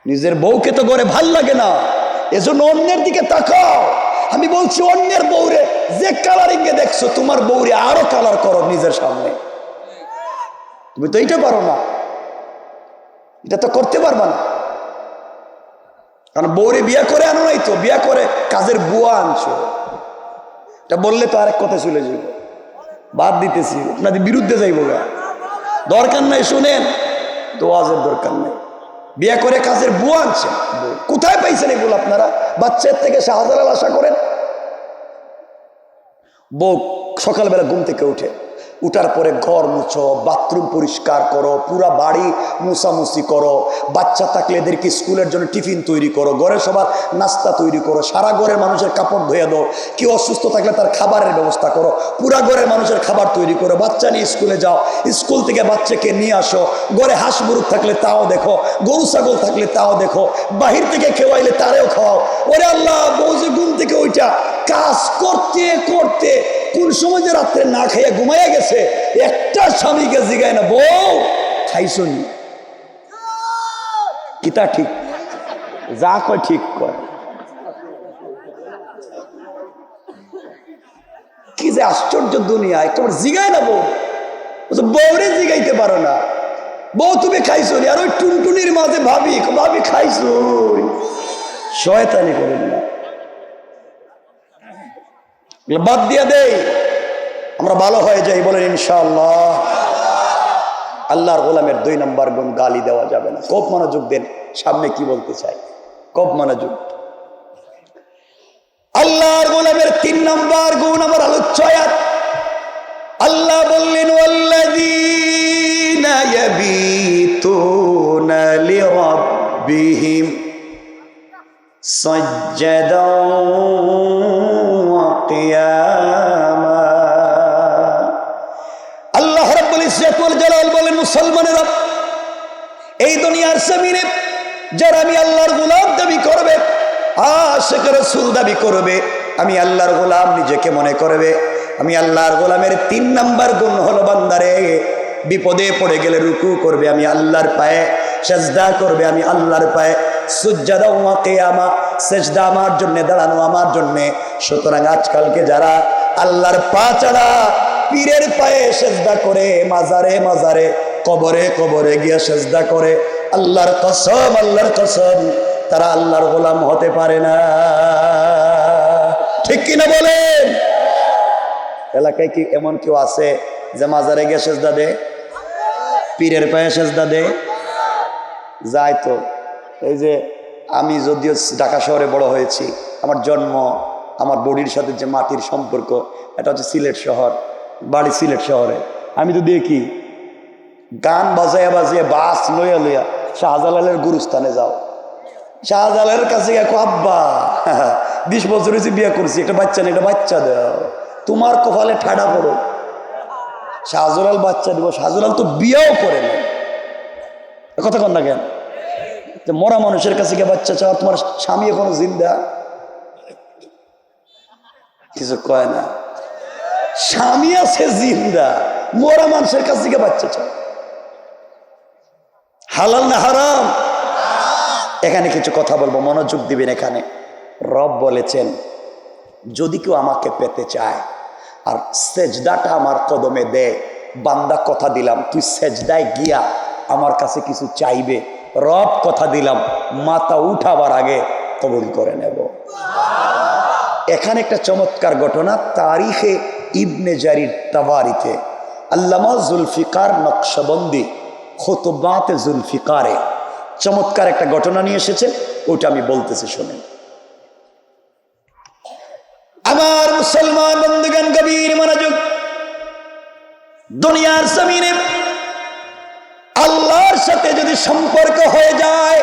নিজের বউকে তো ঘরে ভাল লাগে না, এজন্য অন্যের দিকে তাকাও। আমি বলছি অন্যের বউরে যে কালারিং এ দেখছো, তোমার বউরে আরো কালার করো নিজের সামনে। তুমি তো এইটা পারো না, এটা তো করতে পারবা না, কারণ বউরে বিয়ে করে আনো নাই তো, বিয়ে করে কাজের বুয়া আনছো। এটা বললে তো আরেক কথা চলে যাইব, বাদ দিতেছি, আপনাদের বিরুদ্ধে যাইব গা, দরকার নাই। শুনেন, দোয়াজের দরকার নেই, বিয়ে করে কাজের বুয়া আনছেন। কোথায় পাইছেন এগুলো আপনারা? বাচ্চার থেকে শাহজালাল আশা করেন? বউ সকালবেলা ঘুম থেকে উঠার পরে ঘর মুছো, বাথরুম পরিষ্কার করো, পুরা বাড়ি মুছামুছি করো, বাচ্চা থাকলে এদেরকে স্কুলের জন্য টিফিন তৈরি করো, ঘরের সবার নাস্তা তৈরি করো, সারা ঘরের মানুষের কাপড় ধুয়ে দাও, কেউ অসুস্থ থাকলে তার খাবারের ব্যবস্থা করো, পুরা ঘরের মানুষের খাবার তৈরি করো, বাচ্চা নিয়ে স্কুলে যাও, স্কুল থেকে বাচ্চাকে নিয়ে আসো, ঘরে হাঁস মুরগ থাকলে তাও দেখো, গরু ছাগল থাকলে তাও দেখো, বাহির থেকে খেওয়াইলে তারেও খাওয়াও। ওরে আল্লাহ, বউ যে ঘুম থেকে ওইটা কাজ করতে করতে কোন সময় যে রাত্রে না খাইয়া ঘুমাইয়া গেছে, একটা স্বামীকে জিগায় না, বউ খাইছো নি? কিতা ঠিক যা কয় ঠিক কয়। কি যে আশ্চর্য দুনিয়া, একবার জিগায় না বউ, বউরে জিগাইতে পারো না, বউ তুমি খাইছো নি? আর ওই টুনটুনির মাঝে ভাবি, ভাবি খাইছো, শয়তানি করেন না, বাদ দিয়া দেই, আমরা ভালো হয়ে যাই, বলেন ইনশাআল্লাহ। আল্লাহর গোলামের 2 নম্বর গুণ, গালি দেওয়া যাবে না। খুব মনোযোগ দেন, সামনে কি বলতে চাই, খুব মনোযোগ। আল্লাহর গোলামের 3 নম্বর গুণ আমার আলোচ্য আয়াত। আল্লাহ বললেন, ওয়াল্লাযীনা ইয়াবিতুনা লিরাব্বিহিম সাজ্জাদান ওয়া কিয়ামা। আল্লাহ রাব্বুল ইজ্জত ওয়াল জালাল বলেন, মুসলমানেরা, এই দুনিয়ার জমিনে যারা আমি আল্লাহর গোলাম দাবি করবে, আশিক রাসূল দাবি করবে, আমি আল্লাহর গোলাম নিজেকে মনে করবে, আমি আল্লাহর গোলামের 3 নম্বর গুণ হলো, বান্দারে বিপদে পড়ে গেলে রুকু করবে আমি আল্লাহর পায়ে, সিজদা করবে আমি আল্লাহর পায়ে, সুজদা ওয়া কিয়ামা, সিজদা আমার জন্য, দাঁড়ানো আমার জন্য। সুতরাং আজকালকে যারা আল্লাহর পা ছাড়া পীরের পায়ে সিজদা করে, মাজারে মাজারে, কবরে কবরে গিয়ে সিজদা করে, আল্লাহর কসম, আল্লাহর কসম, তারা আল্লাহর গোলাম হতে পারে না। ঠিক কিনা বলেন? এলাকায় কি এমন কেউ আছে যে মাজারে গিয়ে সিজদা দে, পীরের পায়ে সিজদা দে? যায় তো। এই যে আমি যদিও ঢাকা শহরে বড় হয়েছি, আমার জন্ম, আমার বডির সাথে যে মাটির সম্পর্ক, এটা হচ্ছে সিলেট শহর, বাড়ি সিলেট শহরে। আমি তো দেখি গান বাজাইয়া বাজিয়ে বাস লইয়া লইয়া শাহজালালের গুরুস্থানে যাও, শাহজালালের কাছে গিয়ে আব্বা 20 বছর হয়েছে বিয়ে করছি, একটা বাচ্চা নেই, একটা বাচ্চা দাও, তোমার কপালে ঠাডা পড়ো, শাহজালাল বাচ্চা দিব। শাহজালাল তো বিয়েও করে না, কথা কন না কেন? মরা মানুষের কাছে গিয়ে বাচ্চা চাও, তোমার স্বামী এখনো জিন্দা, কিছু কয় না, স্বামী আছে জিন্দা, মরা মানুষের কাছে গিয়ে বাচ্চা চাও, হালাল না হারাম? এখানে কিছু কথা বলবো, মনোযোগ দিবেন। এখানে রব বলেছেন, যদি কেউ আমাকে পেতে চায় আর সেজদাটা আমার কদমে দে, বান্দা কথা দিলাম তুই সেজদায় গিয়া আমার কাছে কিছু চাইবে, রব কথা দিলাম মাথা উঠাবার আগে কবুল করে নেব। এখানে একটা চমৎকার ঘটনা, তারিখে ইবনে জারির তাবারিতে আল্লামা জুলফিকার নকশবন্দি খুতবাতে জুলফিকারে চমৎকার একটা ঘটনা নিয়ে এসেছে, ওটা আমি বলতেছি, শোনেন। আমার মুসলমান বন্ধুগণ, গভীর মনোযোগ। দুনিয়ার জমিনে আল্লাহর সাথে যদি সম্পর্ক হয়ে যায়,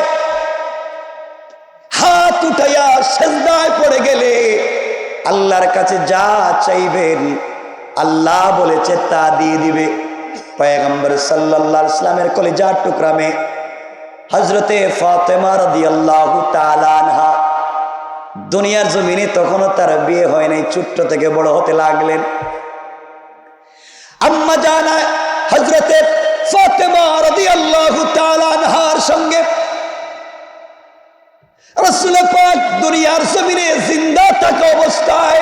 হাত উঠাইয়া সিজদায় পড়ে গেলে আল্লাহর কাছে যা চাইবেন আল্লাহ বলেছে তা দিয়ে দিবে। पैगंबर सल्लल्लाहु अलैहि वसल्लम कलेजार टुकड़ा में हजरते फातिमा रादियाल्लाहु ताआला अन्हा दुनियार जमीने तखनो तार बिये हय नाई, छोट्ट थेके बड़ होते लागलेन। अम्मा जाना हजरते फातिमा रादियाल्लाहु ताआला अन्हार संगे रसूल पाक दुनियार जमीने जिंदा थाका अवस्थाय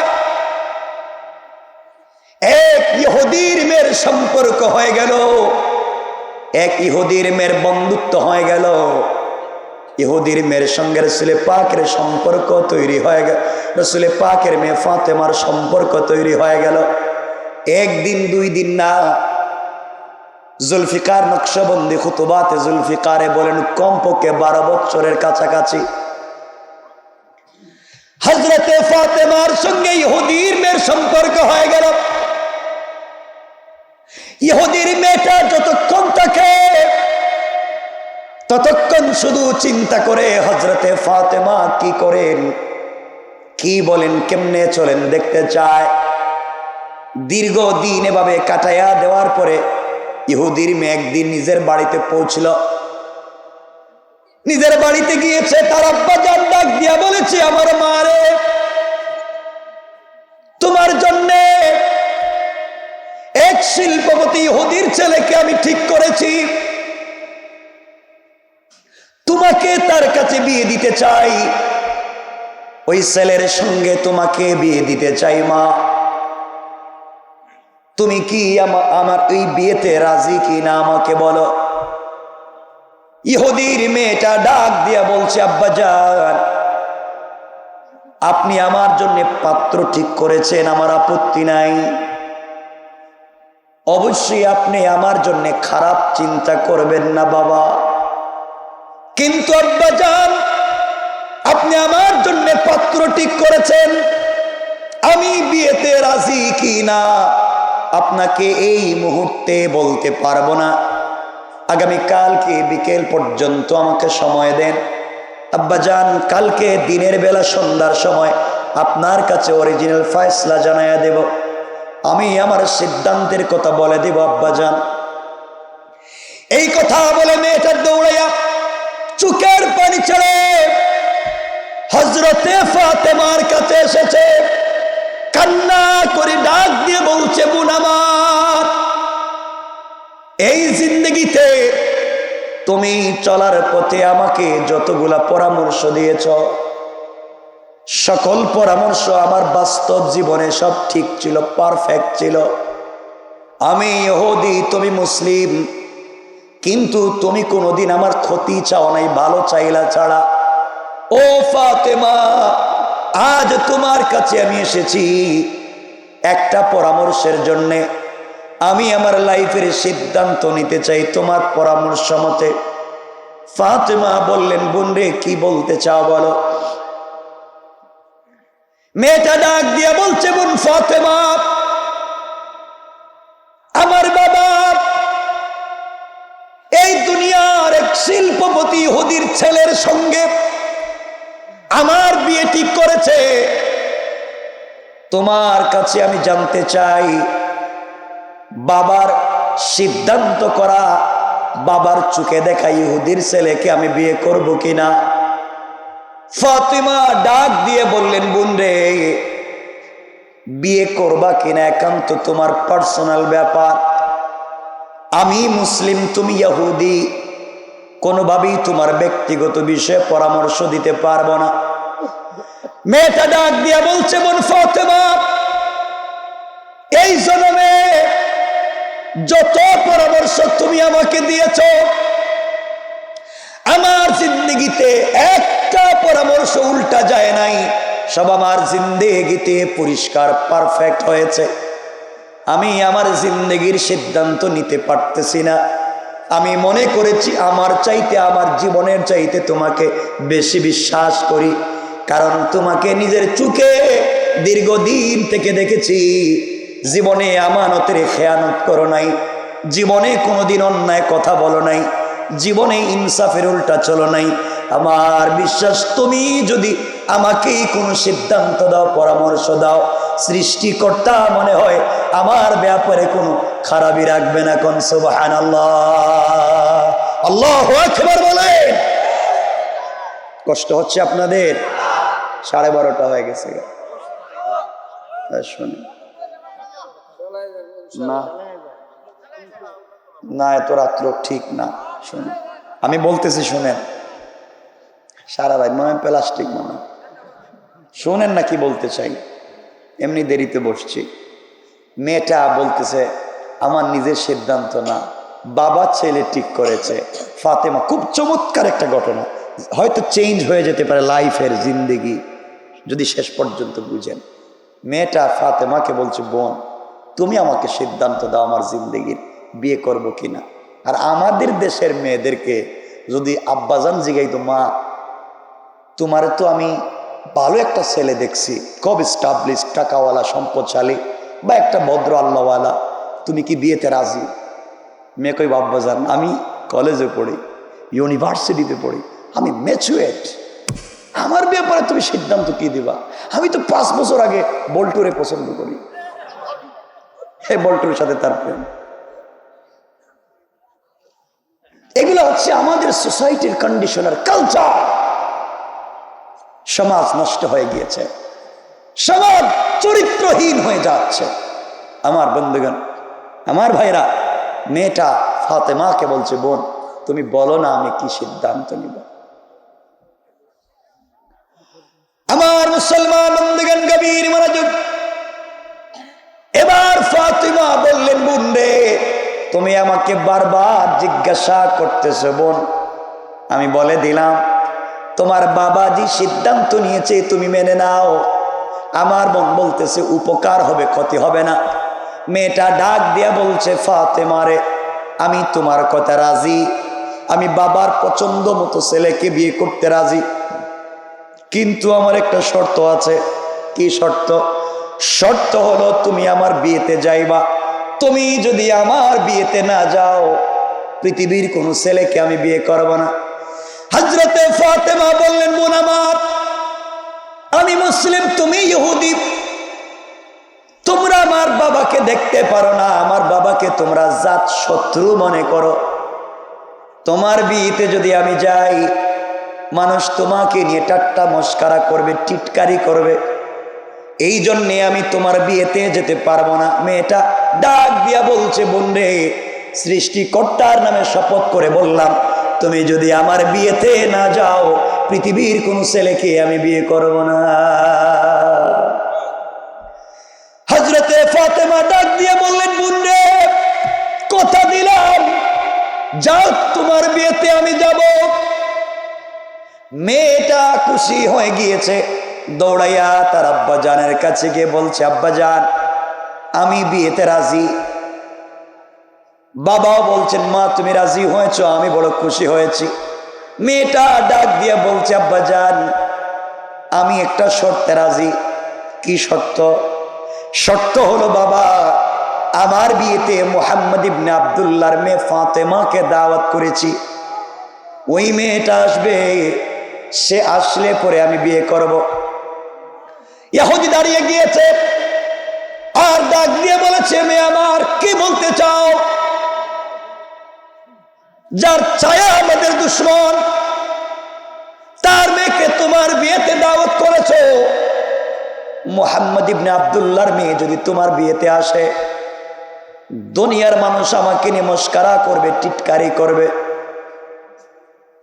एक इहुदीर मेर सम्पर्क हये गेल, एक इहुदीर मेर बंधुत्व हये गेल। इहुदीर मेर संगे रसूल पाकेर सम्पर्क तैरी हये गेल, रसूल पाकेर मेये फातेमार सम्पर्क तैरी हये गेल। एक दिन दुई दिन ना, जुल्फिकार नक्शबंदी खुतबाते जुल्फिकारे बोलेन कमपक्षे 12 बछरेर काछाकाछि हजरते फातेमार संगे इहुदीर मेर सम्पर्क हये गेल। इहुदीर मेয়েটা যতক্ষণ থাকে ততক্ষণ শুধু চিন্তা করে হযরতে ফাতেমা কি করেন, কি বলেন, কেমনে চলেন দেখতে চায়। দীর্ঘদিন এভাবে কাটায়া দেওয়ার পরে ইহুদির মেয়ে একদিন নিজের বাড়িতে পৌঁছল। নিজের বাড়িতে গিয়েছে, তার আব্বা জান ডাক দিয়া বলেছে, আমার মা রে, তোমার জন্য एक शिल्पपति इहुदीर छेलेके आमी ठीक करेছি, তোমাকে তার কাছে বিয়ে দিতে চাই, ওই ছেলের সঙ্গে তোমাকে বিয়ে দিতে চাই। মা, তুমি কি আমার এই বিয়েতে রাজি কিনা আমাকে বলো। ইহুদীর মেয়েটা ডাক দিয়া বলছে, আব্বা জান, আপনি আমার জন্য পাত্র ঠিক করেছেন, আমার আপত্তি নাই। অবশ্যই আপনি আমার জন্য খারাপ চিন্তা করবেন না বাবা, কিন্তু আব্বা জান, আপনি আমার জন্য পাত্র ঠিক করেছেন, আমি বিয়েতে রাজি কিনা আপনাকে এই মুহূর্তে বলতে পারবো না। আগামী কালকে বিকেল পর্যন্ত আমাকে সময় দেন। আব্বা জান, কালকে দিনের বেলা সন্ধ্যার সময় আপনার কাছে অরিজিনাল ফয়সালা জানায়া দেব, আমি আমার সিদ্ধান্তের কথা বলে দেব আব্বা জান। এই কথা বলে মেয়েটা দৌড়াইয়া চোখের পানি ছেড়ে হযরতে ফাতেমার কাছে এসেছে, কান্না করে ডাক দিয়ে বলছে, বোন আমার, এই জিন্দেগিতে তুমি চলার পথে আমাকে যতগুলা পরামর্শ দিয়েছ, সকল পরামর্শ আমার বাস্তব জীবনে সব ঠিক ছিল, পারফেক্ট ছিল। আমি ইহুদি, তুমি মুসলিম, কিন্তু তুমি কোনোদিন আমার ক্ষতি চাও নাই, ভালো চাইলা ছাড়া। ও ফাতেমা, আজ তোমার কাছে আমি এসেছি একটা পরামর্শের জন্যে। আমি আমার লাইফের সিদ্ধান্ত নিতে চাই তোমার পরামর্শ মতে। ফাতেমা বললেন, বোন রে, কি বলতে চাও বলো। মেয়েটা ডাক দিয়া বলছে, বোন ফাতেমা, আমার বাবা এই দুনিয়ার এক শিল্পপতি ইহুদির ছেলের সঙ্গে আমার বিয়ে ঠিক করেছে। তোমার কাছে আমি জানতে চাই, বাবার সিদ্ধান্ত করা, বাবার চোখে দেখা ইহুদির ছেলেকে আমি বিয়ে করব কিনা। ফাতিমা ডাক দিয়ে বললেন, বোন রে, বিয়ে করবা কিনা একান্ত তোমার পার্সোনাল ব্যাপার। আমি মুসলিম, তুমি ইহুদি, কোনোভাবেই তোমার ব্যক্তিগত বিষয়ে পরামর্শ দিতে পারবো না। মেয়েটা ডাক দিয়া বলছে, বোন ফাতিমা, এই জন্মে যত পরামর্শ তুমি আমাকে দিয়েছ, আমার জিন্দেগিতে একটা পরামর্শ উল্টা যায় নাই, সব আমার জিন্দেগিতে পরিষ্কার পারফেক্ট হয়েছে। আমি আমার জিন্দেগির সিদ্ধান্ত নিতে পারতেছি না। আমি মনে করেছি আমার চাইতে, আমার জীবনের চাইতে তোমাকে বেশি বিশ্বাস করি, কারণ তোমাকে নিজের চোখে দীর্ঘদিন থেকে দেখেছি। জীবনে আমানতের খেয়ানত করো নাই, জীবনে কোনোদিন অন্যায় কথা বলো নাই, জীবনে ইনসাফের উল্টা চলো নাই। আমার বিশ্বাস, তুমি যদি আমাকেই কোনো সিদ্ধান্ত দাও, পরামর্শ দাও। সৃষ্টিকর্তা মনে হয় আমার ব্যাপারে কোনো খারাপই রাখবে না। কোন সুবহানাল্লাহ, আল্লাহু আকবার বলেন। কষ্ট হচ্ছে আপনাদের? 12:30 হয়ে গেছে। শুনে না না, এত রাত্র ঠিক না। শুনে আমি বলতেছি, শুনেন। সারা রাত মনে প্লাস্টিক মনে শুনেন না কি বলতে চাই। এমনি দেরিতে বসছি। মেয়েটা বলতেছে আমার নিজের সিদ্ধান্ত না, বাবা ছেলে ঠিক করেছে। ফাতেমা, খুব চমৎকার একটা ঘটনা, হয়তো চেঞ্জ হয়ে যেতে পারে লাইফের জিন্দেগি যদি শেষ পর্যন্ত বুঝেন। মেয়েটা ফাতেমাকে বলছে, বোন তুমি আমাকে সিদ্ধান্ত দাও আমার জিন্দেগির, বিয়ে করব কিনা। আর আমাদের দেশের মেয়েদেরকে যদি আব্বাজান জিগাইতো, মা তোমার তো আমি ভালো একটা ছেলে দেখছি, খুব স্টাবলিশ, টাকাওয়ালা, সম্পদশালী বা একটা ভদ্র আল্লাহওয়ালা, তুমি কি বিয়েতে রাজি? মেয়ে কই, আব্বাজান আমি কলেজে পড়ি, ইউনিভার্সিটিতে পড়ি, আমি ম্যাচুয়েট, আমার ব্যাপারে তুমি সিদ্ধান্ত কি দিবা? আমি তো 5 বছর আগে বল্টুরে পছন্দ করি। হে বল্টুর সাথে তার প্রেম। এগুলো হচ্ছে আমাদের সোসাইটির কন্ডিশনার কালচার। সমাজ নষ্ট হয়ে গিয়েছে, সমাজ চরিত্রহীন হয়ে যাচ্ছে। আমার বন্ধুগণ, আমার ভাইরা, মেয়েটা ফাতেমাকে বলছে, বোন তুমি বলো না আমি কি সিদ্ধান্ত নিব। আমার মুসলমান বন্ধুগণ, গভীর মনোযোগ। এবার ফাতেমা বললেন, বোন রে তুমি আমাকে বারবার জিজ্ঞাসা করতেছো, বোন আমি বলে দিলাম তোমার বাবাজি সিদ্ধান্ত নিয়েছে তুমি মেনে নাও। আমার মন বলতেছে উপকার হবে, ক্ষতি হবে না। মেয়েটা ডাক দিয়া বলছে, ফাতেমা রে আমি তোমার কথা রাজি, আমি বাবার পছন্দ মতো ছেলেকে বিয়ে করতে রাজি, কিন্তু আমার একটা শর্ত আছে। কি শর্ত? শর্ত হলো তুমি আমার বিয়েতে যাইবা। তুমি যদি আমার বিয়েতে না যাও, পৃথিবীর কোন ছেলেকে আমি বিয়ে করব না। হযরতে ফাতেমা বললেন, বোন আমার, আমি মুসলিম, তুমি ইহুদি, তোমরা আমার বাবাকে দেখতে পারো না, আমার বাবাকে তোমরা জাত শত্রু মনে করো। তোমার বিয়েতে যদি আমি যাই, মানুষ তোমাকে নিয়ে ঠাট্টা মস্করা করবে, টিটকারি করবে, এই জন্যে আমি তোমার বিয়েতে যেতে পারবো না। মেয়েটা ডাক দিয়া বলছে, বোন রে সৃষ্টিকর্তার নামে শপথ করে বললাম, তুমি যদি আমার বিয়েতে না যাও, পৃথিবীর কোন ছেলেকে আমি বিয়ে করব না। হযরতে ফাতেমা ডাক দিয়ে বললেন, বোন রে কথা দিলাম, যাও তোমার বিয়েতে আমি যাব। মেয়েটা খুশি হয়ে গিয়েছে, দৌড়াইয়া তার আব্বাজানের কাছে গিয়ে বলছে, আব্বাজান আমি বিয়েতে রাজি। বাবাও বলছেন, মা তুমি রাজি হয়েছ, আমি বড় খুশি হয়েছি। মেয়েটা ডাক দিয়ে বলছে, আব্বাজান আমি একটা শর্তে রাজি। কি শর্ত? শর্ত হলো বাবা, আমার বিয়েতে মুহাম্মদ ইবনে আব্দুল্লাহর মেয়ে ফাতেমাকে দাওয়াত করেছি, ওই মেয়েটা আসবে, সে আসলে পরে আমি বিয়ে করব। ইহুদি দাঁড়িয়ে গিয়েছে আর ডাক দিয়ে বলেছে, মেয়ে আমার কি বলতে চাও? যার ছায়া আমাদের দুশমন, তার মেয়েকে তোমার বিয়েতে দাওয়াত করেছো। মুহাম্মদ ইবনে আব্দুল্লাহর মেয়ে যদি তোমার বিয়েতে আসে, দুনিয়ার মানুষ আমাকে নিয়ে মস্করা করবে, টিটকারি করবে।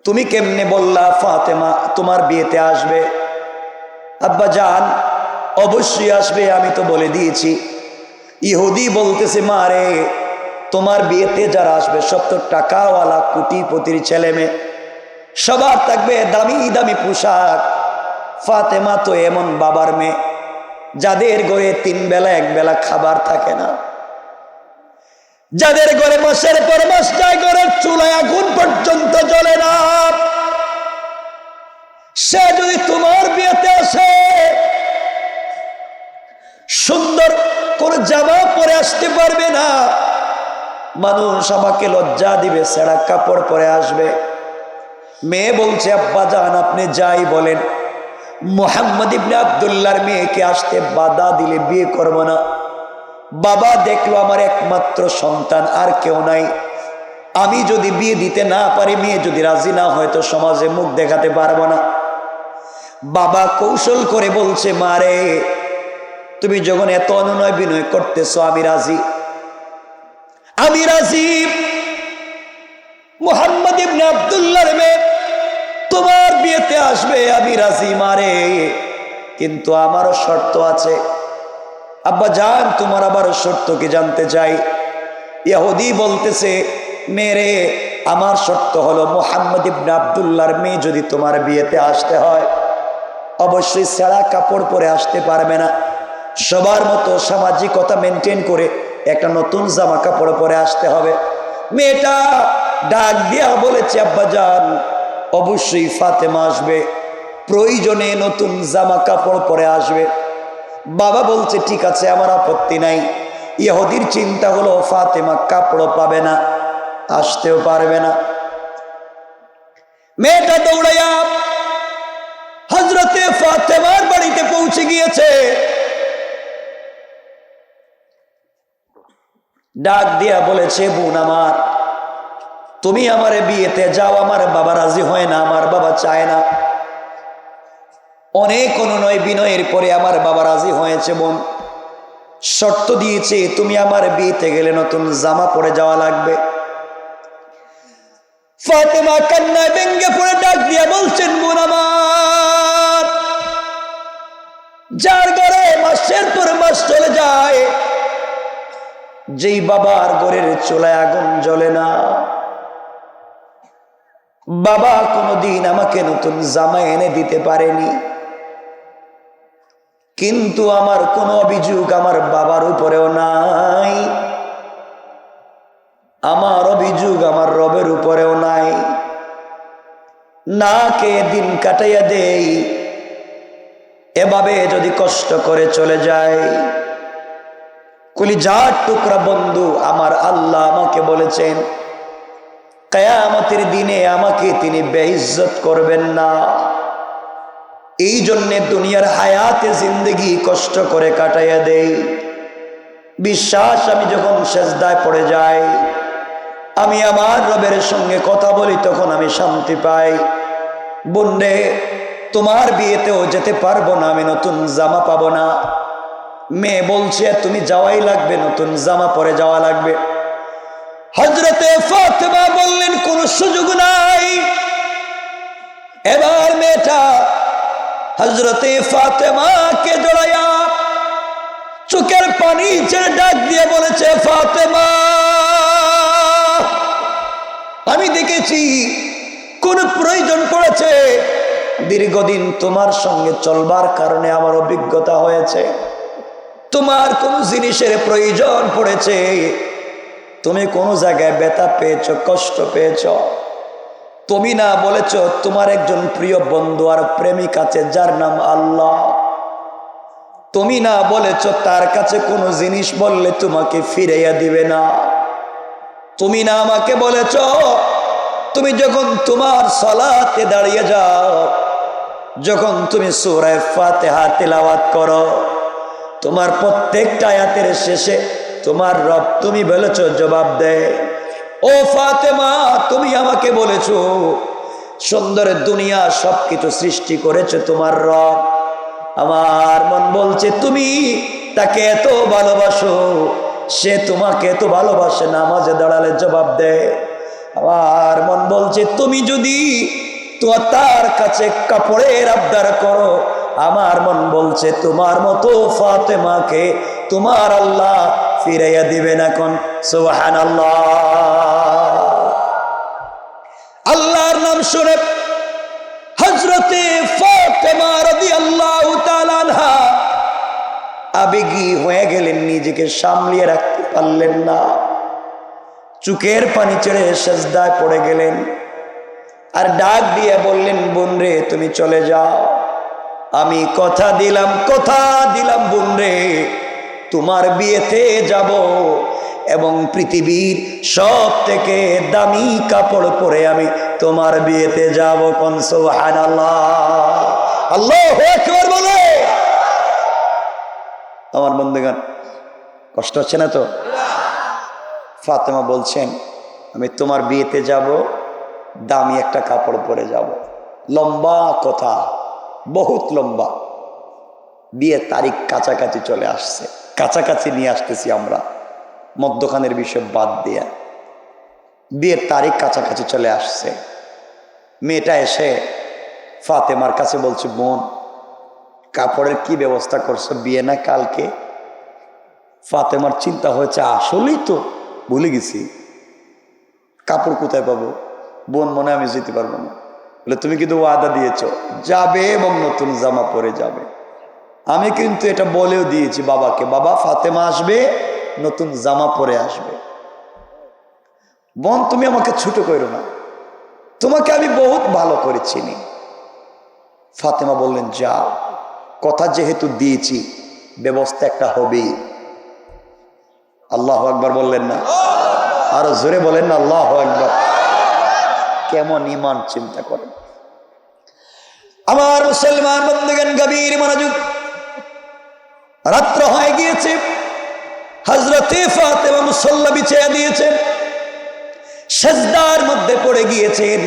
তুমি কেমনে বললা ফাতেমা তোমার বিয়েতে আসবে? আব্বা জান অবশ্যই আসবে, আমি তো বলে দিয়েছি। ইহুদি বলতেছে, মা রে তোমার বিয়েতে যারা আসবে সব তো টাকাওয়ালা, কোটিপতির ছেলে মেয়ে, সবার থাকবে দামি দামি পোশাক। ফাতেমা তো এমন বাবার মেয়ে যাদের ঘরে 3 বেলা 1 বেলা খাবার থাকে না, যাদের ঘরে মাসের পর মাস যায়, ঘরের চুলায় আগুন পর্যন্ত জ্বলে না। সে যদি তোমার বিয়েতে আসে, সুন্দর করে জামা পরে আসতে পারবে না, মানুষ আমাকে লজ্জা দিবে, ছেঁড়া কাপড় পরে আসবে। মেয়ে বলছে, আব্বা জান আপনি যাই বলেন, মুহাম্মদ ইবনে আব্দুল্লাহর মেয়েকে আসতে বাধা দিলে বিয়ে করব না। বাবা দেখলো আমার একমাত্র সন্তান, আর কেউ নাই, আমি যদি বিয়ে দিতে না পারি, মেয়ে যদি রাজি না হয়, তো সমাজে মুখ দেখাতে পারবো না। বাবা কৌশল করে বলছে, মারে তুমি যখন এত অনুনয় বিনয় করতেছো, আমি রাজি, আমি রাজি। মুহাম্মদ ইবনে আব্দুল্লাহর মেয়ে তোমার বিয়েতে আসবে, আমি রাজি মারে, কিন্তু আমারও শর্ত আছে। আব্বা জান, তোমার আবার শর্ত কি জানতে চাই। ইহুদি বলতেছে, মেরে আমার শর্ত হলো মুহাম্মদ ইবনে আব্দুল্লাহর মেয়ে যদি তোমার বিয়েতে আসতে হয়, অবশ্যই ছেঁড়া কাপড় পরে আসতে পারবে না, সবার মতো সামাজিকতা মেনটেন করে একটা নতুন জামা কাপড় পরে আসতে হবে। মেয়েটা ডাক দিয়া বলেছে, আব্বা জান অবশ্যই ফাতেমা আসবে, প্রয়োজনে নতুন জামা কাপড় পরে আসবে। বাবা বলছে, ঠিক আছে, আমার আপত্তি নাই। ইহুদির চিন্তা হলো ফাতেমা কাপড় পাবে না, আসতেও পারবে না। মেয়েটা দৌড়াইয়া হযরতে ফাতেমার বাড়িতে পৌঁছে গিয়েছে। ডাক দিয়া বলেছে, বোন আমার, তুমি আমার বিয়েতে যাও, আমার বাবা রাজি হয় না, আমার বাবা চায় না। অনেক অনুনয় বিনয়ের পরে আমার বাবা রাজি হয়েছে। বোন, শর্ত দিয়েছে, তুমি আমার বিয়েতে গেলে নতুন জামা পরে যাওয়া লাগবে। ফাতেমা কান্নায় ভেঙ্গে পড়ে ডাক দিয়া বলছেন, বোন আমার, যার ঘরে মাসের পর মাস চলে যায়, যেই বাবার ঘরের চুলায় আগুন জ্বলে না, বাবা কোনোদিন আমাকে নতুন জামা এনে দিতে পারেনি, কিন্তু আমার কোনো অভিযোগ আমার বাবার উপরেও নাই, আমার অভিযোগ আমার রবের উপরেও নাই। না কে দিন কাটাইয়া দেই, এভাবে যদি কষ্ট করে চলে যায়, কলিজার টুকরা বন্ধু, আমার আল্লাহ আমাকে বলেছেন কিয়ামতের দিনে আমাকে তিনি বেইজ্জত করবেন না। এই জন্যে দুনিয়ার হায়াতে জিন্দেগি কষ্ট করে কাটাইয়া দেই। বিশ্বাস, আমি যখন সেজদায় পড়ে যাই, আমি আমার রবের সঙ্গে কথা বলি, তখন আমি শান্তি পাই। বন্ধে, তোমার বিয়েতেও যেতে পারবো না, আমি নতুন জামা পাবো না। মেয়ে বলছে, তুমি যাওয়াই লাগবে, নতুন জামা পরে যাওয়া লাগবে। হযরতে ফাতেমা বললেন, কোনো সুযোগ নাই। এবার মেয়েটা হযরতে ফাতেমাকে জড়াইয়া চোখের পানি ছেড়ে ডাক দিয়ে বলেছে, ফাতেমা, আমি দেখেছি কোন প্রয়োজন পড়েছে, দীর্ঘদিন তোমার সঙ্গে চলবার কারণে আমার অভিজ্ঞতা হয়েছে, তোমার কোন জিনিসের প্রয়োজন পড়েছে, তুমি কোন জায়গায় ব্যথা পেয়েছ, কষ্ট পেয়েছ, তুমি না বলেছ তোমার একজন প্রিয় বন্ধু আর প্রেমিক আছে যার নাম আল্লাহ, তুমি না বলেছ তার কাছে কোনো জিনিস বললে তোমাকে ফিরাইয়া দিবে না, তুমি না আমাকে বলেছ তুমি যখন তোমার সালাতে দাঁড়িয়ে যাও, যখন তুমি সূরা ফাতিহা তিলাওয়াত করো, তোমার প্রত্যেকটা আয়াতের শেষে তোমার রব তুমি বলেছ জবাব দেয়। ও ফাতেমা, তুমি আমাকে বলেছো সুন্দর দুনিয়া সবকিছু সৃষ্টি করেছে তোমার রব। আমার মন বলছে তুমি তাকে এত ভালোবাসো, সে তোমাকে এত ভালোবাসে, নামাজে দাঁড়ালে জবাব দেয়। আমার মন বলছে তুমি যদি তো তার কাছে কাপড়ের আবদার করো, আমার মন বলছে তোমার মতো ফাতেমাকে তোমার আল্লাহ ফিরাইয়া দিবেন। এখন সুবহানাল্লাহ, আল্লাহর নাম শুনে হযরতে ফাতেমা রাদিয়াল্লাহু তাআলা আনহা আবেগী হয়ে গেলেন, নিজেকে সামলিয়ে রাখতে পারলেন না, চোখের পানি ছেড়ে সেজদায় পড়ে গেলেন আর ডাক দিয়ে বললেন, বোন রে তুমি চলে যাও, আমি কথা দিলাম বোন রে, তোমার বিয়েতে যাব এবং পৃথিবীর সব থেকে দামি কাপড় পরে আমি তোমার বিয়েতে যাব। কোন সুবহানাল্লাহ, আল্লাহু আকবার বলে। আমার বন্ধুগণ, কষ্ট হচ্ছে না তো? ফাতেমা বলছেন, আমি তোমার বিয়েতে যাব, দামি একটা কাপড় পরে যাব। লম্বা কথা, বহুত লম্বা। বিয়ের তারিখ কাছাকাছি চলে আসছে, কাছাকাছি নিয়ে আসতেছি আমরা, মদ্যখানের বিষয় বাদ দিয়ে। বিয়ের তারিখ কাছাকাছি চলে আসছে। মেয়েটা এসে ফাতেমার কাছে বলছে, বোন, কাপড়ের কি ব্যবস্থা করছো, বিয়ে না কালকে? ফাতেমার চিন্তা হয়েছে, আসলেই তো ভুলে গেছি, কাপড় কোথায় পাবো? বোন, মনে আমি যেতে পারবো না। বলে, তুমি কিন্তু ওয়াদা দিয়েছ যাবে এবং নতুন জামা পরে যাবে। আমি কিন্তু এটা বলেও দিয়েছি বাবাকে, বাবা ফাতেমা আসবে, নতুন জামা পরে আসবে। বোন, তুমি আমাকে ছোট করো না, তোমাকে আমি বহুত ভালো করে চিনি। ফাতেমা বললেন, যাও, কথা যেহেতু দিয়েছি ব্যবস্থা একটা হবেই। আল্লাহু আকবার বললেন না? আরো জোরে বলেন না, আল্লাহু আকবার। কেমন ঈমান চিন্তা করেন আমার মুসলমান বন্ধুগণ, গভীর মনোযোগ। রাত্র হয়ে গিয়েছে, হযরতে ফাতেমা মুসল্লা বিছিয়ে দিয়েছেন, সিজদার মধ্যে পড়ে গিয়েছেন,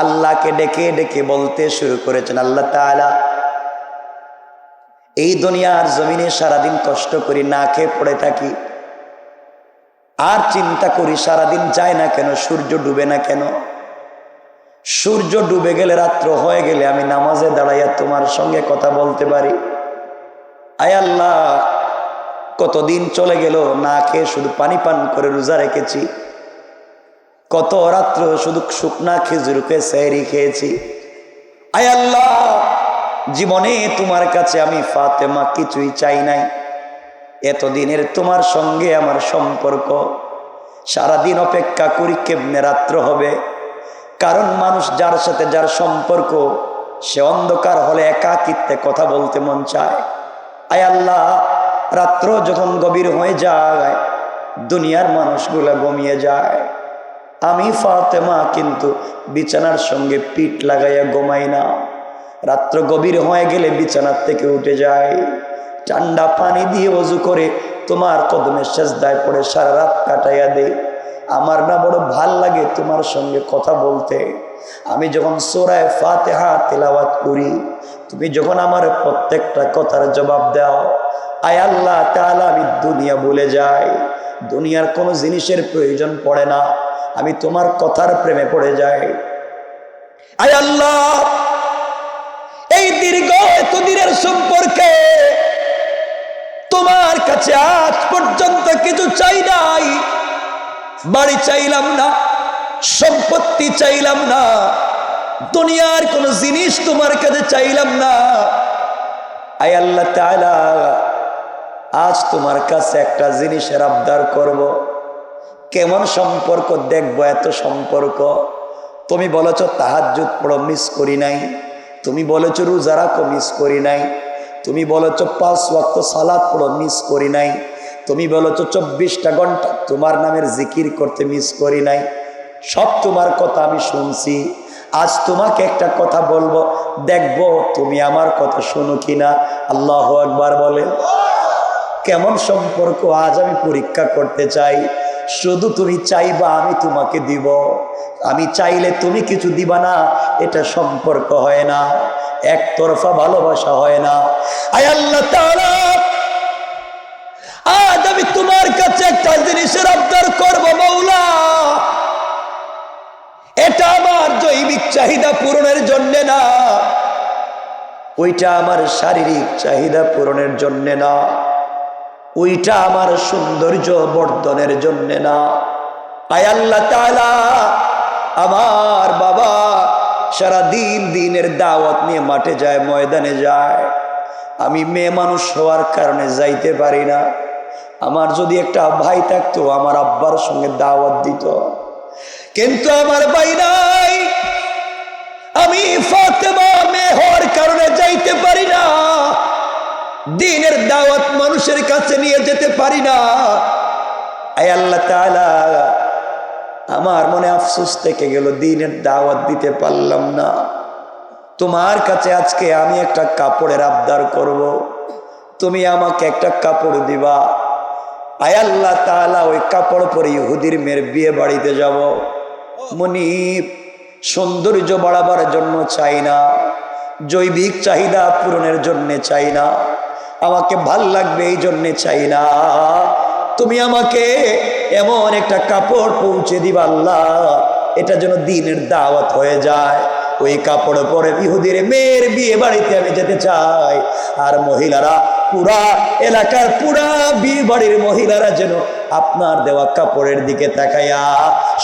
আল্লাহকে ডেকে ডেকে বলতে শুরু করেছেন, আল্লাহ তাআলা, এই দুনিয়ার জমিনে সারাদিন কষ্ট করি, না খেয়ে পড়ে থাকি, আর চিন্তা করি সারাদিন যায় না কেন, সূর্য ডুবে না কেন? সূর্য ডুবে গেলে, রাত্র হয়ে গেলে আমি নামাজে দাঁড়াইয়া তোমার সঙ্গে কথা বলতে পারি। আয় আল্লাহ, কতদিন চলে গেল না খেয়ে শুধু পানি পান করে রোজা রেখেছি, কত রাত্র শুধু শুকনা খেজুরকে সেহরি খেয়েছি। আয় আল্লাহ, জীবনে তোমার কাছে আমি ফাতেমা কিছুই চাই নাই। এতদিনের তোমার সঙ্গে আমার সম্পর্ক, সারাদিন অপেক্ষা করি কেমনে রাত্র হবে। কারণ মানুষ যার সাথে যার সম্পর্ক, সে অন্ধকার হলে একাকিত্বে কথা বলতে মন চায়। আয় আল্লাহ, রাত্র যখন গভীর হয়ে যায়, দুনিয়ার মানুষগুলা ঘুমিয়ে যায়, আমি ফাতেমা কিন্তু বিছানার সঙ্গে পিঠ লাগাইয়া ঘুমাই না। রাত্র গভীর হয়ে গেলে বিছানার থেকে উঠে যায়, ঠান্ডা পানি দিয়ে ওযু করে তোমার কদমে সেজদায় পড়ে সারা রাত কাটাইয়া দেই। আমার না বড় ভাল লাগে তোমার সঙ্গে কথা বলতে। আমি যখন সূরা ফাতিহা তেলাওয়াত করি, তুমি যখন আমার প্রত্যেকটা কথার জবাব দাও, আয় আল্লাহ তাআলা, আমি দুনিয়া ভুলে যাই, দুনিয়ার কোনো জিনিসের প্রয়োজন পড়ে না, আমি তোমার কথার প্রেমে পড়ে যাই। আয় আল্লাহ, এই দীর্ঘ এতদিনের সম্পর্কে তোমার কাছে আজ পর্যন্ত কিছু চাই নাই। বাড়ি চাইলাম না, সম্পত্তি চাইলাম না, দুনিয়ার কোন জিনিস তোমার কাছে চাইলাম না। আয় আল্লাহ তাআলা, আজ তোমার কাছে একটা জিনিসের আবদার করব। কেমন সম্পর্ক দেখবো এত সম্পর্ক? তুমি বলেছো তাহাজ্জুদ পড়ো, মিস করি নাই। তুমি বলেছো রোজা রাখো, মিস করি নাই। তুমি বলেছো 5 ওয়াক্ত সালাত পড়ো, মিস করি নাই। তুমি বলেছো 24টা ঘন্টা তোমার নামের জিকির করতে, মিস করি নাই। সব তোমার কথা আমি শুনছি। আজ তোমাকে একটা কথা বলবো, দেখবো তুমি আমার কথা শোনো কিনা। আল্লাহু আকবার বলে। কেমন সম্পর্ক আজ আমি পরীক্ষা করতে চাই। শুধু তুমি চাইবা, আমি তোমাকে দিব। আমি চাইলে তুমি কিছু দিবা না, এটা সম্পর্ক হয় না, একতরফা ভালোবাসা হয় না। আয় আল্লাহ তাআলা, আজ আমি তোমার কাছে একটা জিনিসের আবদার করব মাওলা। এটা আমার জৈবিক চাহিদা পূরণের জন্য না, ওইটা আমার শারীরিক চাহিদা পূরণের জন্য না, ওইটা আমার সৌন্দর্য বর্ধনের জন্য না। আয় আল্লাহ তাআলা, আমার বাবা সারা দিন দিনের দাওয়াত নিয়ে মাঠে যায়, ময়দানে যায়। আমি মেয়ে মানুষ হওয়ার কারণে যাইতে পারি না। আমার যদি একটা ভাই থাকতো, আমার আব্বার সঙ্গে দাওয়াত দিত, কিন্তু আমার ভাই নাই। আমি ফাতেমা মেয়ে হওয়ার কারণে যাইতে পারি না, দ্বীনের দাওয়াত মানুষের কাছে নিয়ে যেতে পারি না। আয় আল্লাহ তাআলা, আমার মনে আফসোস থেকে গেল, দ্বীনের দাওয়াত দিতে পারলাম না। তোমার কাছে আজকে আমি একটা কাপড়ের আবদার করব, তুমি আমাকে একটা কাপড় দিবা। আয় আল্লাহ তাআলা ওই কাপড় পরে ইহুদির মেয়ের বিয়ে বাড়িতে যাব। মুনিব, সৌন্দর্য বাড়াবার জন্য চাই না, জৈবিক চাহিদা পূরণের জন্য চাই না, আমাকে ভাল লাগবে এই জন্যে চাই না, তুমি আমাকে এমন একটা কাপড় পৌঁছে দিবা আল্লাহ, এটা যেন দিনের দাওয়াত হয়ে যায়। ওই কাপড় পরে ইহুদির মেয়ের বিয়ে বাড়িতে আমি যেতে চাই। আর মহিলারা, পুরা এলাকার পুরা বিয়ে বাড়ির মহিলারা যেন আপনার দেওয়া কাপড়ের দিকে তাকায়া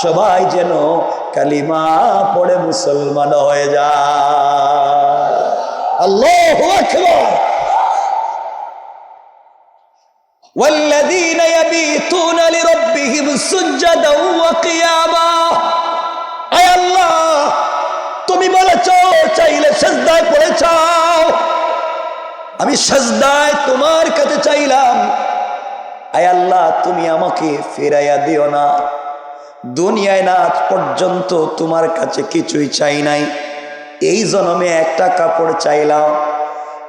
সবাই যেন কালিমা পড়ে মুসলমান হয়ে যায়। আল্লাহু আকবার। والذين يبيتون لربهم سجدا وقياما। আয় আল্লাহ, তুমি বলেছো চাইলে সিজদায় পড়ে চাও, আমি সিজদায় তোমার কাছে চাইলাম। আয় আল্লাহ, তুমি আমাকে ফিরাইয়া দিও না, দুনিয়ায় না আজ পর্যন্ত তোমার কাছে কিছুই চাই নাই, এই জন্মে একটা কাপড় চাইলাম।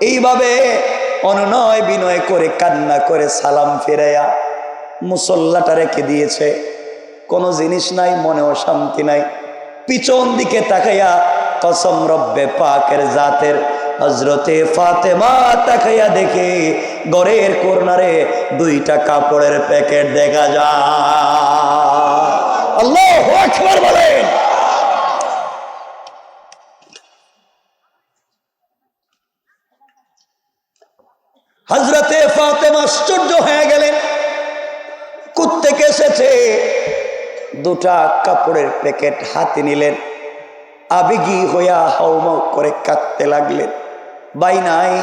এইভাবে অনুনয় বিনয় করে কান্না করে সালাম ফিরাইয়া মুসল্লাটা রেখে দিয়েছে। কোনো জিনিস নাই, মনেও শান্তি নাই। পিছন দিকে তাকাইয়া কসম রব্বে পাকের জাতের হযরতে ফাতেমা তাকাইয়া দেখে ঘরের কর্নারে দুইটা কাপড়ের প্যাকেট দেখা যায়। আল্লাহু আকবার বলেন। হযরতে ফাতেমা আশ্চর্য হয়ে গেলেন, কোত্থেকে এসেছে? দুটা কাপড়ের প্যাকেট হাতে নিলেন, আবেগী হইয়া হাউমাউ করে কাঁদতে লাগলেন। ভাই নাই,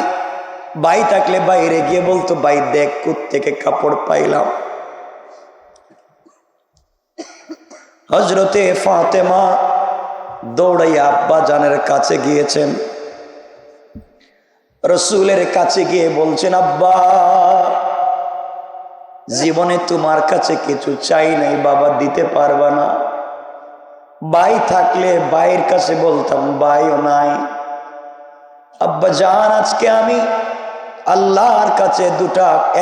ভাই থাকলে বাইরে গিয়ে বলতো, ভাই দেখ কোত্থেকে কাপড় পাইলাম। হযরতে ফাতেমা দৌড়াইয়া আব্বা জানের কাছে গিয়েছেন, রসুলের কাছে গিয়ে বলছেন, আব্বা জীবনে তোমার কাছে কিছু চাই নাই, বাবা দিতে পারবা না। ভাই থাকলে ভাইয়ের কাছে বলতাম, ভাইও নাই। আব্বা জান, আজকে আমি আল্লাহর কাছে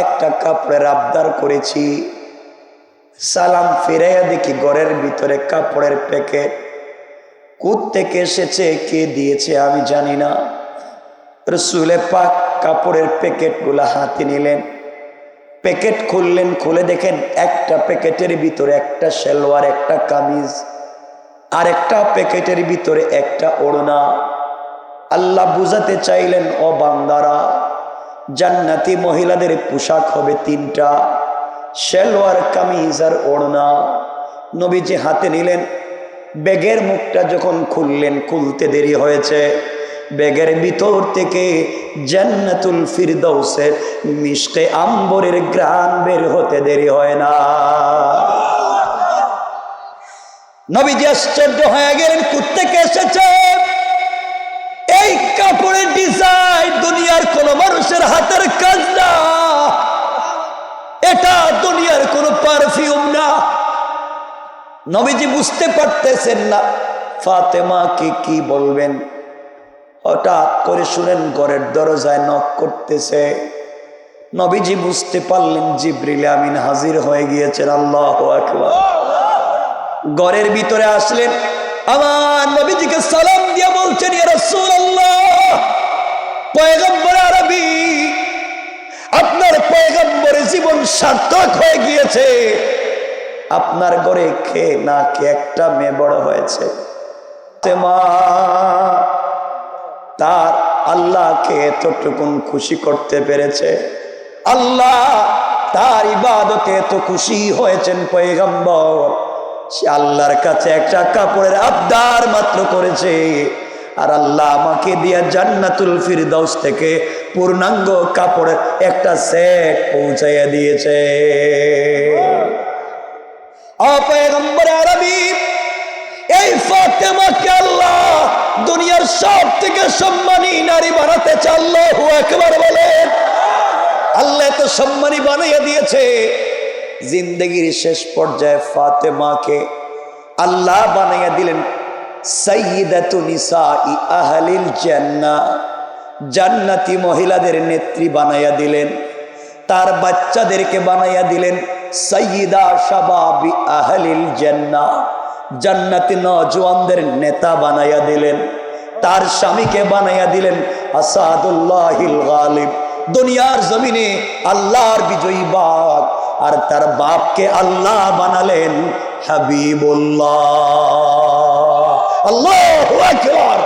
একটা কাপড়ের আবদার করেছি। সালাম ফিরাইয়া দেখি ঘরের ভিতরে কাপড়ের প্যাকেট। কোত্থেকে এসেছে, কে দিয়েছে আমি জানি না। রসুলে পাক কাপড়ের প্যাকেটগুলা হাতে নিলেন, প্যাকেট খুললেন, খুলে দেখেন একটা প্যাকেটের ভিতরে একটা সালোয়ার, একটা কামিজ, আর একটা প্যাকেটের ভিতরে একটা ওড়না। আল্লাহ বুঝাতে চাইলেন, ও বান্দারা, জান্নাতি মহিলাদের পোশাক হবে তিনটা, সালোয়ার, কামিজ আর ওড়না। নবীজি হাতে নিলেন, ব্যাগের মুখটা যখন খুললেন, খুলতে দেরি হয়েছে, ব্যাগের ভিতর থেকে জান্নাতুল ফিরদাউসের মিশকে আম্বরের ঘ্রাণ বের হতে দেরি হয় না। নবীজি আশ্চর্য হয়ে গেলেন, কোত্থেকে এসেছে? এই কাপড়ের ডিজাইন দুনিয়ার কোন মানুষের হাতের কাজ না, এটা দুনিয়ার কোন পারফিউম না। নবীজি বুঝতে পারতেছেন না ফাতেমাকে কি বলবেন। হঠাৎ করে শুনেন ঘরের দরজায় নক করতেছে। নবীজি বুঝতে পারলেন জিবরিল আমিন হাজির হয়ে গিয়েছেন। আল্লাহু আকবার। ঘরের ভিতরে আসলেন, আমার নবীজিকে সালাম দিয়ে বলছেন, ইয়া রাসূলুল্লাহ, পয়গম্বর আরবি, আপনার পয়গম্বরের জীবন সার্থক হয়ে গিয়েছে। আপনার ঘরে খেয়ে না খেয়ে একটা মেয়ে বড় হয়েছে। তার আল্লাহকে এতটুকুন খুশি করতে পেরেছে। আল্লাহ তার ইবাদতে এত খুশি হয়েছেন পয়গম্বর, সে আল্লাহর কাছে একটা কাপড়ের আবদার মাত্র করেছে, আর আল্লাহ আমাকে দিয়া জান্নাতুল ফিরদাউস থেকে পূর্ণাঙ্গ কাপড়ের একটা সেট পৌঁছাইয়া দিয়েছে। পয়গম্বর আরবি, এই ফাতেমাকে আল্লাহ দুনিয়ার সব থেকে সম্মানী নারী বানাতে চায়। আল্লাহু আকবার বলেন। আল্লাহ তো সম্মানী বানাইয়া দিয়েছে। জিন্দগির শেষ পর্যায়ে ফাতেমাকে আল্লাহ বানাইয়া দিলেন সাইয়্যিদাতু নিসাই আহলিল জান্নাহ, জান্নাতি মহিলাদের নেত্রী বানাইয়া দিলেন। তার বাচ্চাদেরকে বানাইয়া দিলেন সাইয়্যিদা শাবাবি আহলিল জান্নাহ, জান্নাতি নওজওয়ানদের নেতা বানাইয়া দিলেন। তার স্বামীকে বানাইয়া দিলেন আসাদুল্লাহিল গালিব, দুনিয়ার জমিনে আল্লাহর বিজয়ী বাঘ। আর তার বাপকে আল্লাহ বানালেন হাবিবুল্লাহ। আল্লাহু আকবার।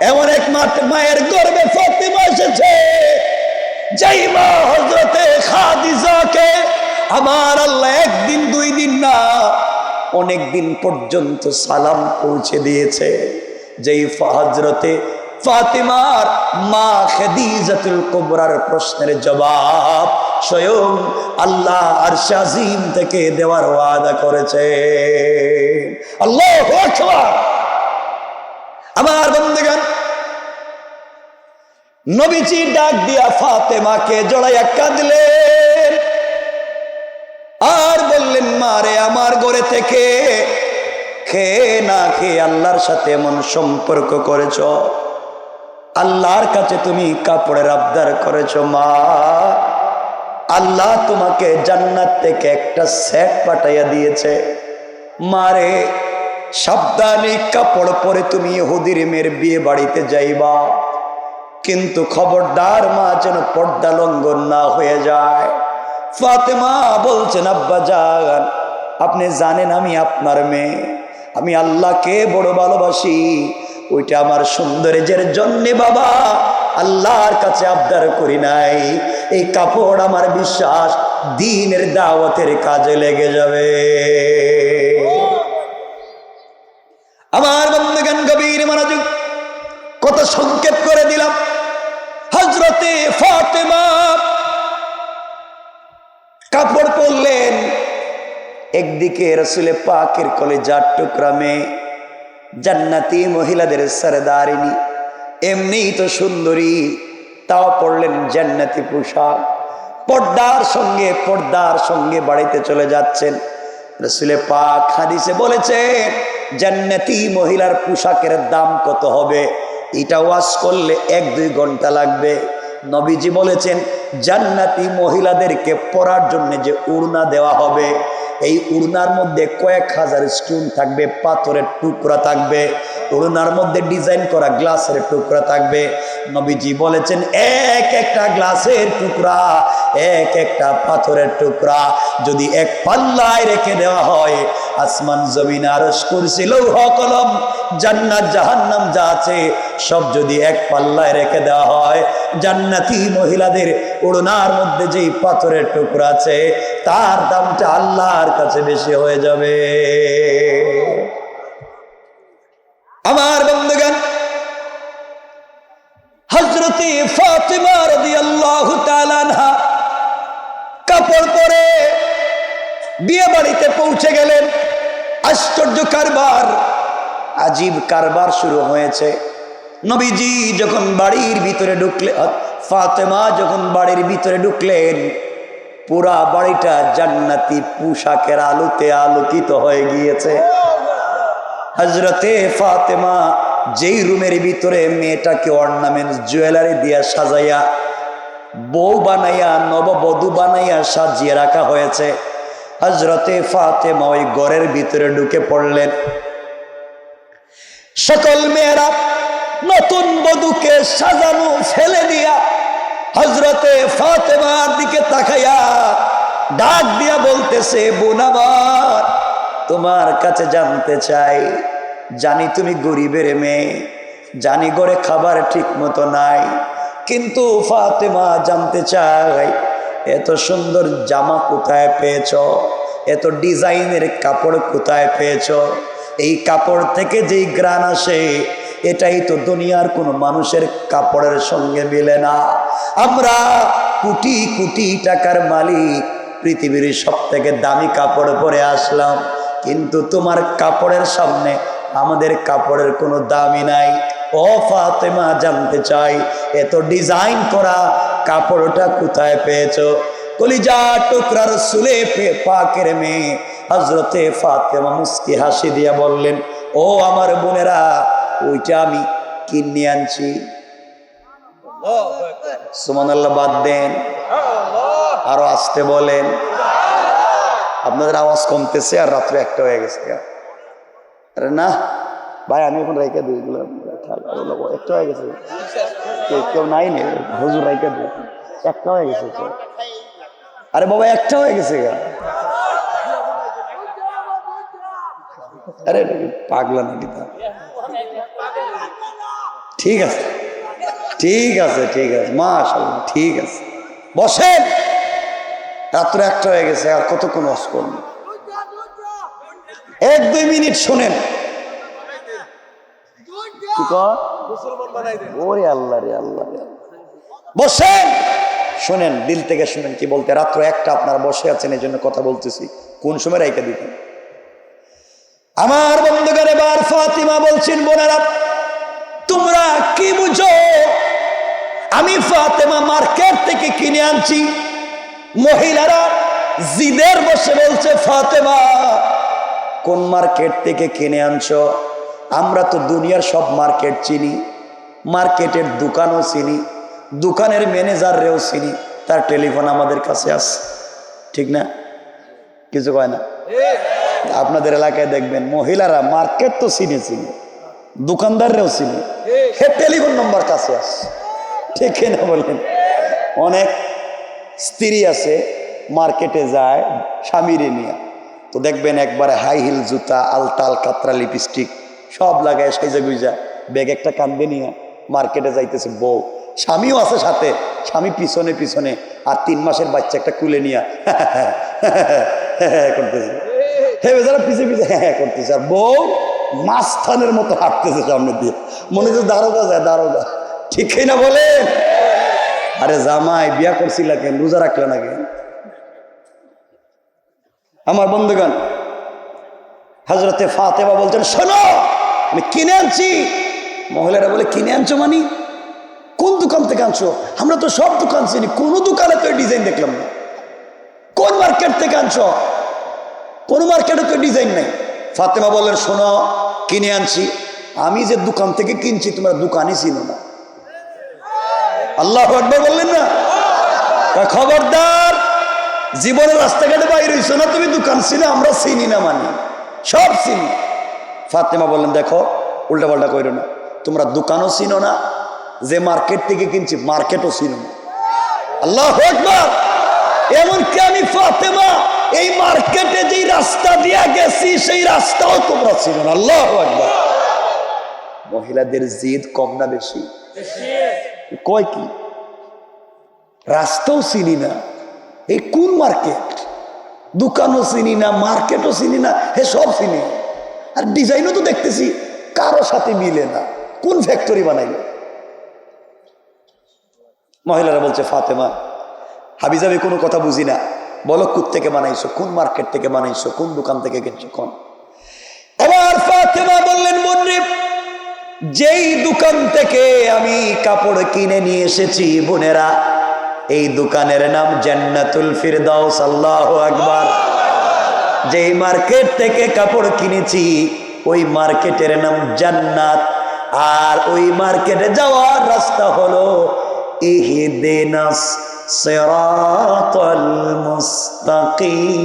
এমন এক মায়ের গর্ভে ফাতিমা এসেছে, যেই মা হযরতে খাদিজাকে আমার আল্লাহ একদিন দুই দিন না অনেক দিন পর্যন্ত সালাম পৌঁছে দিয়েছে। যেই হযরতে ফাতিমার মা খাদিজাতুল কুবরার প্রশ্নের জবাব স্বয়ং আল্লাহ আরশে আজিম থেকে দেওয়ার ওয়াদা করেছে। আল্লাহু আকবার। আমার বন্ধুগণ, নবীজি ডাক দিয়া ফাতেমাকে জড়াইয়া কাঁদলেন আর বললেন, মারে আমার ঘরে থেকে খেয়ে না খেয়ে আল্লাহর সাথে এমন সম্পর্ক করেছ, আল্লাহর কাছে তুমি কাপড়ের আবদার করেছ। মা, আল্লাহ তোমাকে জান্নাত থেকে একটা সেট পাঠাইয়া দিয়েছে। মারে, সাবধানে কাপড় পরে তুমি ইহুদির মেয়ের বিয়ে বাড়িতে যাইবা, কিন্তু খবরদার মা যেন পর্দা লঙ্ঘন না হয়ে যায়। ফাতেমা বলছেন, আব্বা জান, আপনি জানেন আমি আপনার মেয়ে, আমি আল্লাহকে বড় ভালোবাসি, ওইটা আমার সৌন্দর্যের জন্যে বাবা আল্লাহর কাছে আবদার করি নাই। এই কাপড় আমার বিশ্বাস দ্বীনের দাওয়াতের কাজে লেগে যাবে। আমার বন্ধুগণ, গভীর মনোযোগ, কথা সংক্ষেপ করে দিলাম। হযরতে ফাতেমা কাপড় পরলেন, একদিকে রাসূলে পাকের কলিজার টুকরা মেয়ে, জান্নাতি মহিলাদের সরদারিনী, এমনিই তো সুন্দরী, তাও পরলেন জান্নাতি পোশাক। পর্দার সঙ্গে বাড়িতে চলে যাচ্ছেন। রাসূলে পাক হাদিসে বলেছেন, জান্নাতি মহিলার পোশাকের দাম কত হবে এটা ওয়াজ করলে 1-2 ঘন্টা লাগবে। নবীজি বলেছেন, জান্নাতি মহিলাদেরকে পরার জন্য যে উড়না দেওয়া হবে, এই উড়নার মধ্যে কয়েক হাজার স্টোন থাকবে, পাথরের টুকরা থাকবে, উড়নার মধ্যে ডিজাইন করা গ্লাসের টুকরা থাকবে। নবীজি বলেছেন, এক একটা গ্লাসের টুকরা, এক একটা পাথরের টুকরা যদি এক পাল্লায় রেখে দেওয়া হয়, আসমান জমিন আরশ কুরসি লৌহ কলম জান্নাত জাহান্নাম যা আছে সব যদি এক পাল্লায় রেখে দেওয়া হয়, জান্নাতি মহিলাদের ওড়নার মধ্যে যেই পাথরের টুকরা আছে তার দামটা আল্লাহর কাছে বেশি হয়ে যাবে। আমার বন্ধুগণ, হযরতে ফাতিমা রাদিয়াল্লাহু তাআলা আনহা কাপড় পরে বিয়ে বাড়িতে পৌঁছে গেলেন। আশ্চর্য কারবার, আজীব কারবার শুরু হয়েছে। নবীজি যখন বাড়ির ভিতরে ঢুকলেন, ফাতেমা যখন বাড়ির ভিতরে ঢুকলেন, পুরা বাড়িটা জান্নাতি পোশাকের আলোতে আলোকিত হয়ে গিয়েছে। হযরতে ফাতেমা যেই রুমের ভিতরে মেয়েটাকে অর্নামেন্টস জুয়েলারি দিয়া সাজাইয়া বউ বানাইয়া নববধূ বানাইয়া সাজিয়ে রাখা হয়েছে, হযরতে ফাতেমা ওই ঘরের ভিতরে ঢুকে পড়লেন। সকল মেয়েরা নতুন বধূকে সাজানো ফেলে দিয়া হযরতে ফাতেমার দিকে তাকাইয়া ডাক দিয়া বলতেছে, বোন আমার, তোমার কাছে জানতে চাই, জানি তুমি গরিবের মেয়ে, জানি ঘরে খাবার ঠিক মতো নাই, কিন্তু ফাতেমা জানতে চাই এত সুন্দর জামা কোথায় পেয়েছ, এত ডিজাইনের কাপড় কোথায় পেয়েছ? এই কাপড় থেকে যেই ঘ্রাণ আসে এটাই তো দুনিয়ার কোনো মানুষের কাপড়ের সঙ্গে মিলে না। আমরা কোটি কোটি টাকার মালিক, পৃথিবীর সব থেকে দামি কাপড় পরে আসলাম, কিন্তু তোমার কাপড়ের সামনে আমাদের কাপড়ের কোনো দামই নাই। ও ফাতেমা, জানতে চাই এত ডিজাইন করা কাপড়টা কোথায় পেয়েছো? কলিজা টুকরা রাসূলে পাকের মেয়ে হযরতে ফাতেমা মুস্কি হাসি দিয়া বললেন, ও আমার বোনেরা, ওইটা আমি কিনে আনছি। সুবহানাল্লাহ বাদ দেন, আরো আসতে বলেন। আপনাদের আওয়াজ কমতেছে আর রাত্রে একটা হয়ে গেছে। আরে না ভাই, আমি এখন রাইকা দিই, একটা হয়ে গেছে। কেউ নাই নে, হুজুর রাইকা দিই, একটা হয়ে গেছে। আরে বাবা একটা হয়ে গেছে। আরে পাগলা নাকি তা? ঠিক আছে ঠিক আছে ঠিক আছে, মাশাআল্লাহ ঠিক আছে, বসেন। রাত্র একটা হয়ে গেছে, আর কতক্ষণ ওয়াজ করব? 1-2 মিনিট শোনেন। ওরে আল্লাহ রে আল্লাহ, বসেন, শোনেন, দিল থেকে শুনেন কি বলতে। রাত্র একটা আপনারা বসে আছেন, এই জন্য কথা বলতেছি। কোন সময় রাইকা দিতেন? আমার বন্ধুগণ, এবার ফাতিমা বলছেন, বোনেরা তোমরা কি বুঝো? আমি ফাতেমা মার্কেট থেকে কিনে আনছি। মহিলারা জিদের বসে বলছে, ফাতেমা কোন মার্কেট থেকে কিনে আনছো? আমরা তো দুনিয়ার সব মার্কেট চিনি, মার্কেটের দোকানও চিনি, দোকানের ম্যানেজাররেও চিনি, তার টেলিফোন আমাদের কাছে আছে, ঠিক না? কিছু কয় না? আপনাদের এলাকায় দেখবেন মহিলারা মার্কেট তো চিনি, দোকানদাররেও চিনি, হে টেলিফোন নম্বর কাছে আছে, ঠিক না বলেন? অনেক স্ত্রী আছে মার্কেটে যায় স্বামীরে নিয়ে, তো দেখবেন একবারে হাই হিল জুতা, আলতাল কাতরা লিপস্টিক সব লাগায় সাইজা গুইজা ব্যাগ একটা কান্দে নিয়ে মার্কেটে যাইতেছে বউ, স্বামীও আছে সাথে, স্বামী পিছনে পিছনে, আর 3 মাসের বাচ্চা একটা কুলে নিয়ে করতেছে, হ্যাঁ বেচারা পিছে পিছে হ্যাঁ করতেছে, আর বউ মাস্তানের মতো হাঁটতেছে সামনে দিয়ে, মনে হচ্ছে দারোগা যায়, দারোগা, ঠিক না বলেন? আরে জামাই বিয়া করছিলা কেন, রোজা রাখলে না কেন? আমার বন্ধুগণ, হযরতে ফাতেমা বলছেন, শোনো আমি কিনে আনছি। মহিলারা বলে, কিনে আনছো মানে? কোন দোকান থেকে আনছো? আমরা তো সব দোকান চিনি, কোনো দোকানে তো ডিজাইন দেখলাম না। কোন মার্কেট থেকে আনছো? কোন মার্কেটে তো ডিজাইন নাই। ফাতেমা বললেন, শোনো কিনে আনছি। আমি যে দোকান থেকে কিনছি তোমরা দোকানই চিনো না। আল্লাহু আকবার বললেন না? খবরদার, জীবনের রাস্তাঘাটে বাইরে হইছো না তুমি, দোকান চিনো, আমরা চিনি না মানে সব চিনি। ফাতেমা বললেন, দেখো উল্টা পাল্টা কইরো না, তোমরা দোকানও চিনো না, যে মার্কেট থেকে কিনছি মার্কেটও চিনো না। আল্লাহু আকবার। এমনকি আমি ফাতেমা এই মার্কেটে যেই রাস্তা দিয়া গেছি সেই রাস্তাও তোমরা চিনো না। আল্লাহু আকবার। মহিলাদের জিদ কম না বেশি? কয় কি রাস্তাও চিনি না, এই কোন মার্কেট? দোকানও চিনি না, মার্কেটও চিনি না, হে সব চিনি, আর ডিজাইনও তো দেখতেছি কারো সাথে মিলে না, কোন ফ্যাক্টরি বানাইল? মহিলারা বলছে, ফাতেমা হাবিজাবি কোনো কথা বুঝি না, বলো কোত্থেকে বানাইছো, কোন মার্কেট থেকে বানাইছো, কোন দোকান থেকে কিনছো কোন? এবার ফাতেমা বললেন, বোনরে যেই দোকান থেকে আমি কাপড় কিনে নিয়ে এসেছি, বোনেরা এই দোকানের নাম জান্নাতুল ফিরদাউস। আল্লাহু আকবার। যেই মার্কেট থেকে কাপড় কিনেছি ওই মার্কেটের নাম জান্নাত, আর ওই মার্কেটে যাওয়ার রাস্তা হলো ইহদিনাস সিরাতাল মুস্তাকিম।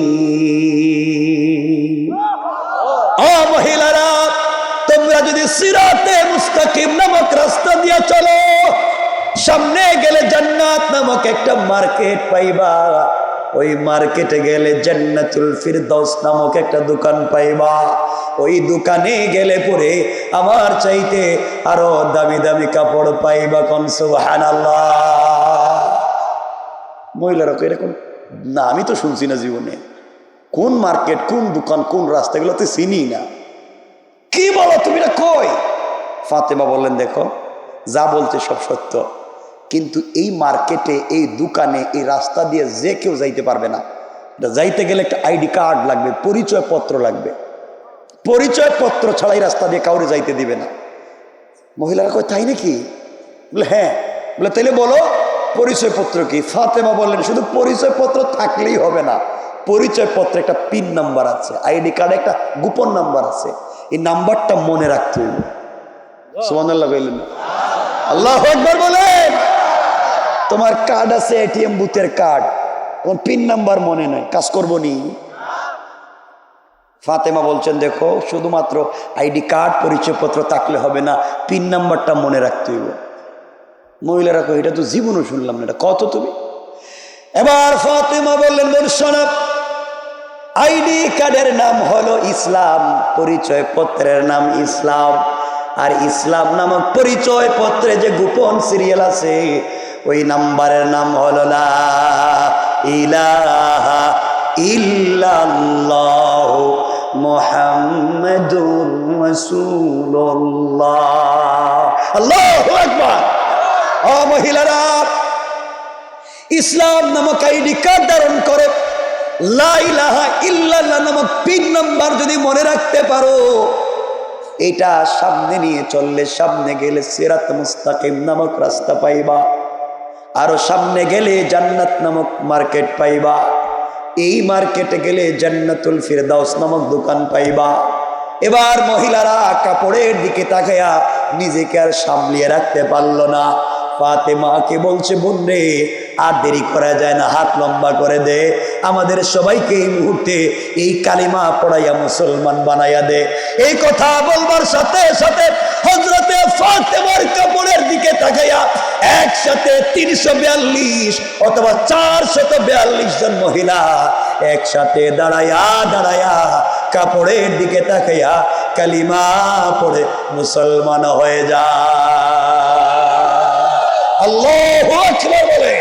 ও মহিলারা, তোমরা যদি সিরাতে মুস্তাকিম নামক রাস্তা দিয়ে চলো, সামনে গেলে জান্নাত নামক একটা মার্কেট পাইবা, ওই মার্কেটে গেলে জান্নাতুল ফিরদাউস নামক একটা দোকান পাইবা, ওই দোকানে গেলে পরে আমার চাইতে আরো দামি দামি কাপড় পাইবা। কোন সুবহানাল্লাহ। মহিলারা এরকম না, আমি তো শুনছি না জীবনে, কোন মার্কেট, কোন দোকান, কোন রাস্তাগুলো তো চিনি না। কি বলো তুমি, না কই? ফাতেমা বললেন, দেখো যা বলছে সব সত্য, কিন্তু এই মার্কেটে, এই দোকানে, এই রাস্তা দিয়ে যে কেউ যাইতে পারবে না। যাইতে গেলে একটা আইডি কার্ড লাগবে, পরিচয় পত্র লাগবে, পরিচয় পত্র ছাড়াই রাস্তা দিয়ে কাউরে যাইতে দিবে না। মহিলারা কয়, তাই নাকি? বলে হ্যাঁ। বলে তাইলে বলো পরিচয় পত্র কি? ফাতেমা বললেন, শুধু পরিচয় পত্র থাকলেই হবে না, পরিচয় পত্রে একটা পিন নাম্বার আছে, আইডি কার্ডে একটা গোপন নাম্বার আছে, এই নাম্বারটা মনে রাখতে হবে। সুবহানাল্লাহ বললেন না? আল্লাহু আকবার বলেন। তোমার কার্ড আছে এটিএম বুথের কার্ড, তোমার পিন নাম্বার মনে নাই, কাজ করবো নি? ফাতেমা বলছেন দেখো শুধুমাত্র আইডি কার্ড পরিচয়পত্র থাকলে হবে না, পিন নাম্বারটা মনে রাখতে হইব। মহিলারা কই এটা তো জীবনও শুনলাম না, এটা কত তুমি? এবার ফাতেমা বললেন বোন শোনো, আইডি কার্ডের নাম হলো ইসলাম, পরিচয়পত্রের নাম ইসলাম, আর ইসলাম নামক পরিচয়পত্রে যে গোপন সিরিয়াল আছে ওই নাম্বারের নাম হলো লা ইলাহা ইল্লাল্লাহ মুহাম্মাদুর রাসূলুল্লাহ। আল্লাহু আকবার। ও মহিলারা, ইসলাম নামক আইডি কার্ড ধারণ করে লা ইলাহা ইল্লাল্লাহ নামক পিন নাম্বার যদি মনে রাখতে পারো, এটা সামনে নিয়ে চললে, সামনে গেলে সিরাত মুস্তাকিম নামক রাস্তা পাইবা, আরো সামনে গেলে জান্নাত নামক মার্কেট পাইবা, এই মার্কেটে গেলে জান্নাতুল ফিরদাউস নামক দোকান পাইবা। এবার মহিলারা কাপড়ের দিকে তাকায়া নিজেকে আর সামলিয়ে রাখতে পারল না। ফাতেমাকে বলছে বোন রে আর দেরি করা যায় না, হাত লম্বা করে দে, আমাদের সবাইকে এই মুহূর্তে এই কালিমা পড়াইয়া মুসলমান বানাইয়া দে। এই কথা বলবার সাথে সাথে হযরতে ফাতেমার কাপড়ের দিকে তাকাইয়া একসাথে 342 অথবা 442 জন মহিলা একসাথে দাঁড়াইয়া দাঁড়াইয়া কাপড়ের দিকে তাকাইয়া কালিমা পড়ে মুসলমান হয়ে যায়। আল্লাহু আকবার বলে।